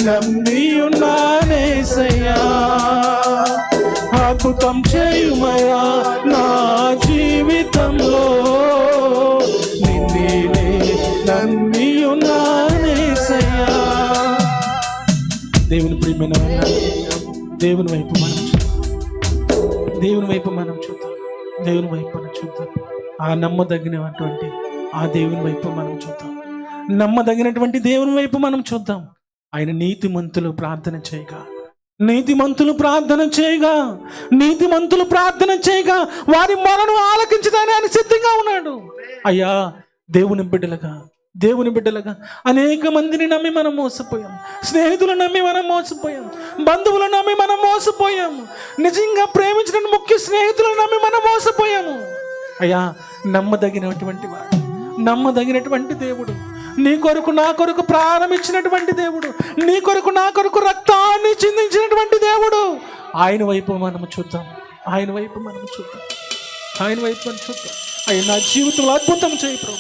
నమ్మి ఉన్నానేసయ్యా. అద్భుతం చేయుమయా నా జీవితంలో, నిన్నే నమ్మి ఉన్నానేసయ్యా. దేవుని ప్రియమైన దేవుని వైపు మనం చూద్దాం. దేవుని వైపు మనం చూద్దాం. దేవుని వైపు మనం చూద్దాం. ఆ నమ్మదగినటువంటి ఆ దేవుని వైపు మనం చూద్దాం. నమ్మదగినటువంటి దేవుని వైపు మనం చూద్దాం. ఆయన నీతిమంతులు ప్రార్థన చేయగా, నీతిమంతులు ప్రార్థన చేయగా, నీతిమంతులు ప్రార్థన చేయగా వారి మొరను ఆలకించడానికి ఆయన సిద్ధంగా ఉన్నాడు. అయ్యా దేవుని బిడ్డలుగా అనేక మందిని నమ్మి మనం మోసపోయాం. స్నేహితులు నమ్మి మనం మోసపోయాం. బంధువులు నమ్మి మనం మోసపోయాము. నిజంగా ప్రేమించిన ముఖ్య స్నేహితులను నమ్మి మనం మోసపోయాము. అయ్యా నమ్మదగినటువంటి వాడు, నమ్మదగినటువంటి దేవుడు, నీ కొరకు నా కొరకు ప్రారంభించినటువంటి దేవుడు, నీ కొరకు నా కొరకు రక్తాన్ని చిందించినటువంటి దేవుడు, ఆయన వైపు మనం చూద్దాం. ఆయన వైపు మనం చూద్దాం. ఆయన వైపు మనం చూద్దాం. అయ్యా నా జీవితంలో అద్భుతం చేయి ప్రభు.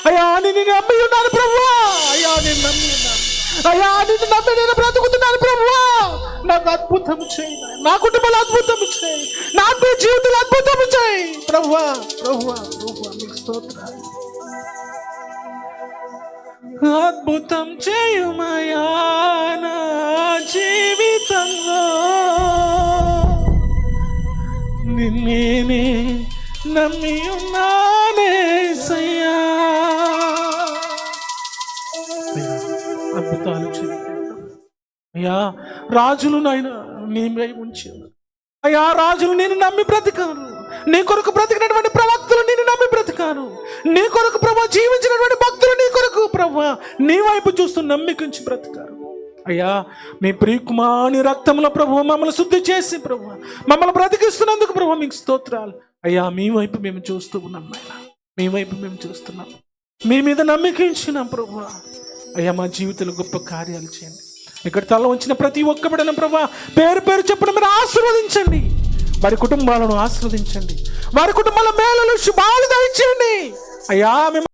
అయ్యా నేను నమ్మి ఉన్నాను ప్రభువా. అయ్యా నేను నమ్మి ఉన్నాను. అయ్యా నిన్ను నమ్మి నేను బ్రతుకుతున్నాను ప్రభువా. నాకు అద్భుతం చేయి. నా కుటుంబంలో అద్భుతం చేయి. నాకు జీవితంలో అద్భుతం చేయి ప్రభువా. ప్రభువా ప్రభువా మీకు స్తోత్రాలు. అద్భుతం చేయుమయా నా జీవితంలో, నిన్నే నమ్మి ఉన్నానేసయ్యా. అద్భుతాలు అయ్యా. రాజులు నాయన నీ మీద ఉంచారు అయ్యా. రాజులు నేను నమ్మి బ్రతికారు. నీ కొరకు బ్రతికినటువంటి ప్రవక్తలు నేను నమ్మి బ్రతికారు. నీ కొరకు ప్రభు జీవించినటువంటి భక్తులు నీ కొరకు ప్రభు నీ వైపు చూస్తూ నమ్మికించి బ్రతికారు. అయ్యా మీ ప్రియకుమారుని రక్తంలో ప్రభు మమ్మల్ని శుద్ధి చేసి ప్రభు మమ్మల్ని బ్రతికిస్తున్నందుకు ప్రభు మీకు స్తోత్రాలు. అయ్యా మీ వైపు మేము చూస్తూ ఉన్నాం. అయ్యా మీ వైపు మేము చూస్తున్నాం. మీ మీద నమ్మికించినాం ప్రభు. అయ్యా మా జీవితంలో గొప్ప కార్యాలు చేయండి. ఇక్కడ తల ఉంచిన ప్రతి ఒక్క బిడ్డను ప్రభు పేరు పేరు చెప్పడం మీరు ఆశీర్వదించండి. వారి కుటుంబాలను ఆశీర్వదించండి. వారి కుటుంబాల మేలులు శుభాలు దయచేయండి. అయ్యా మేము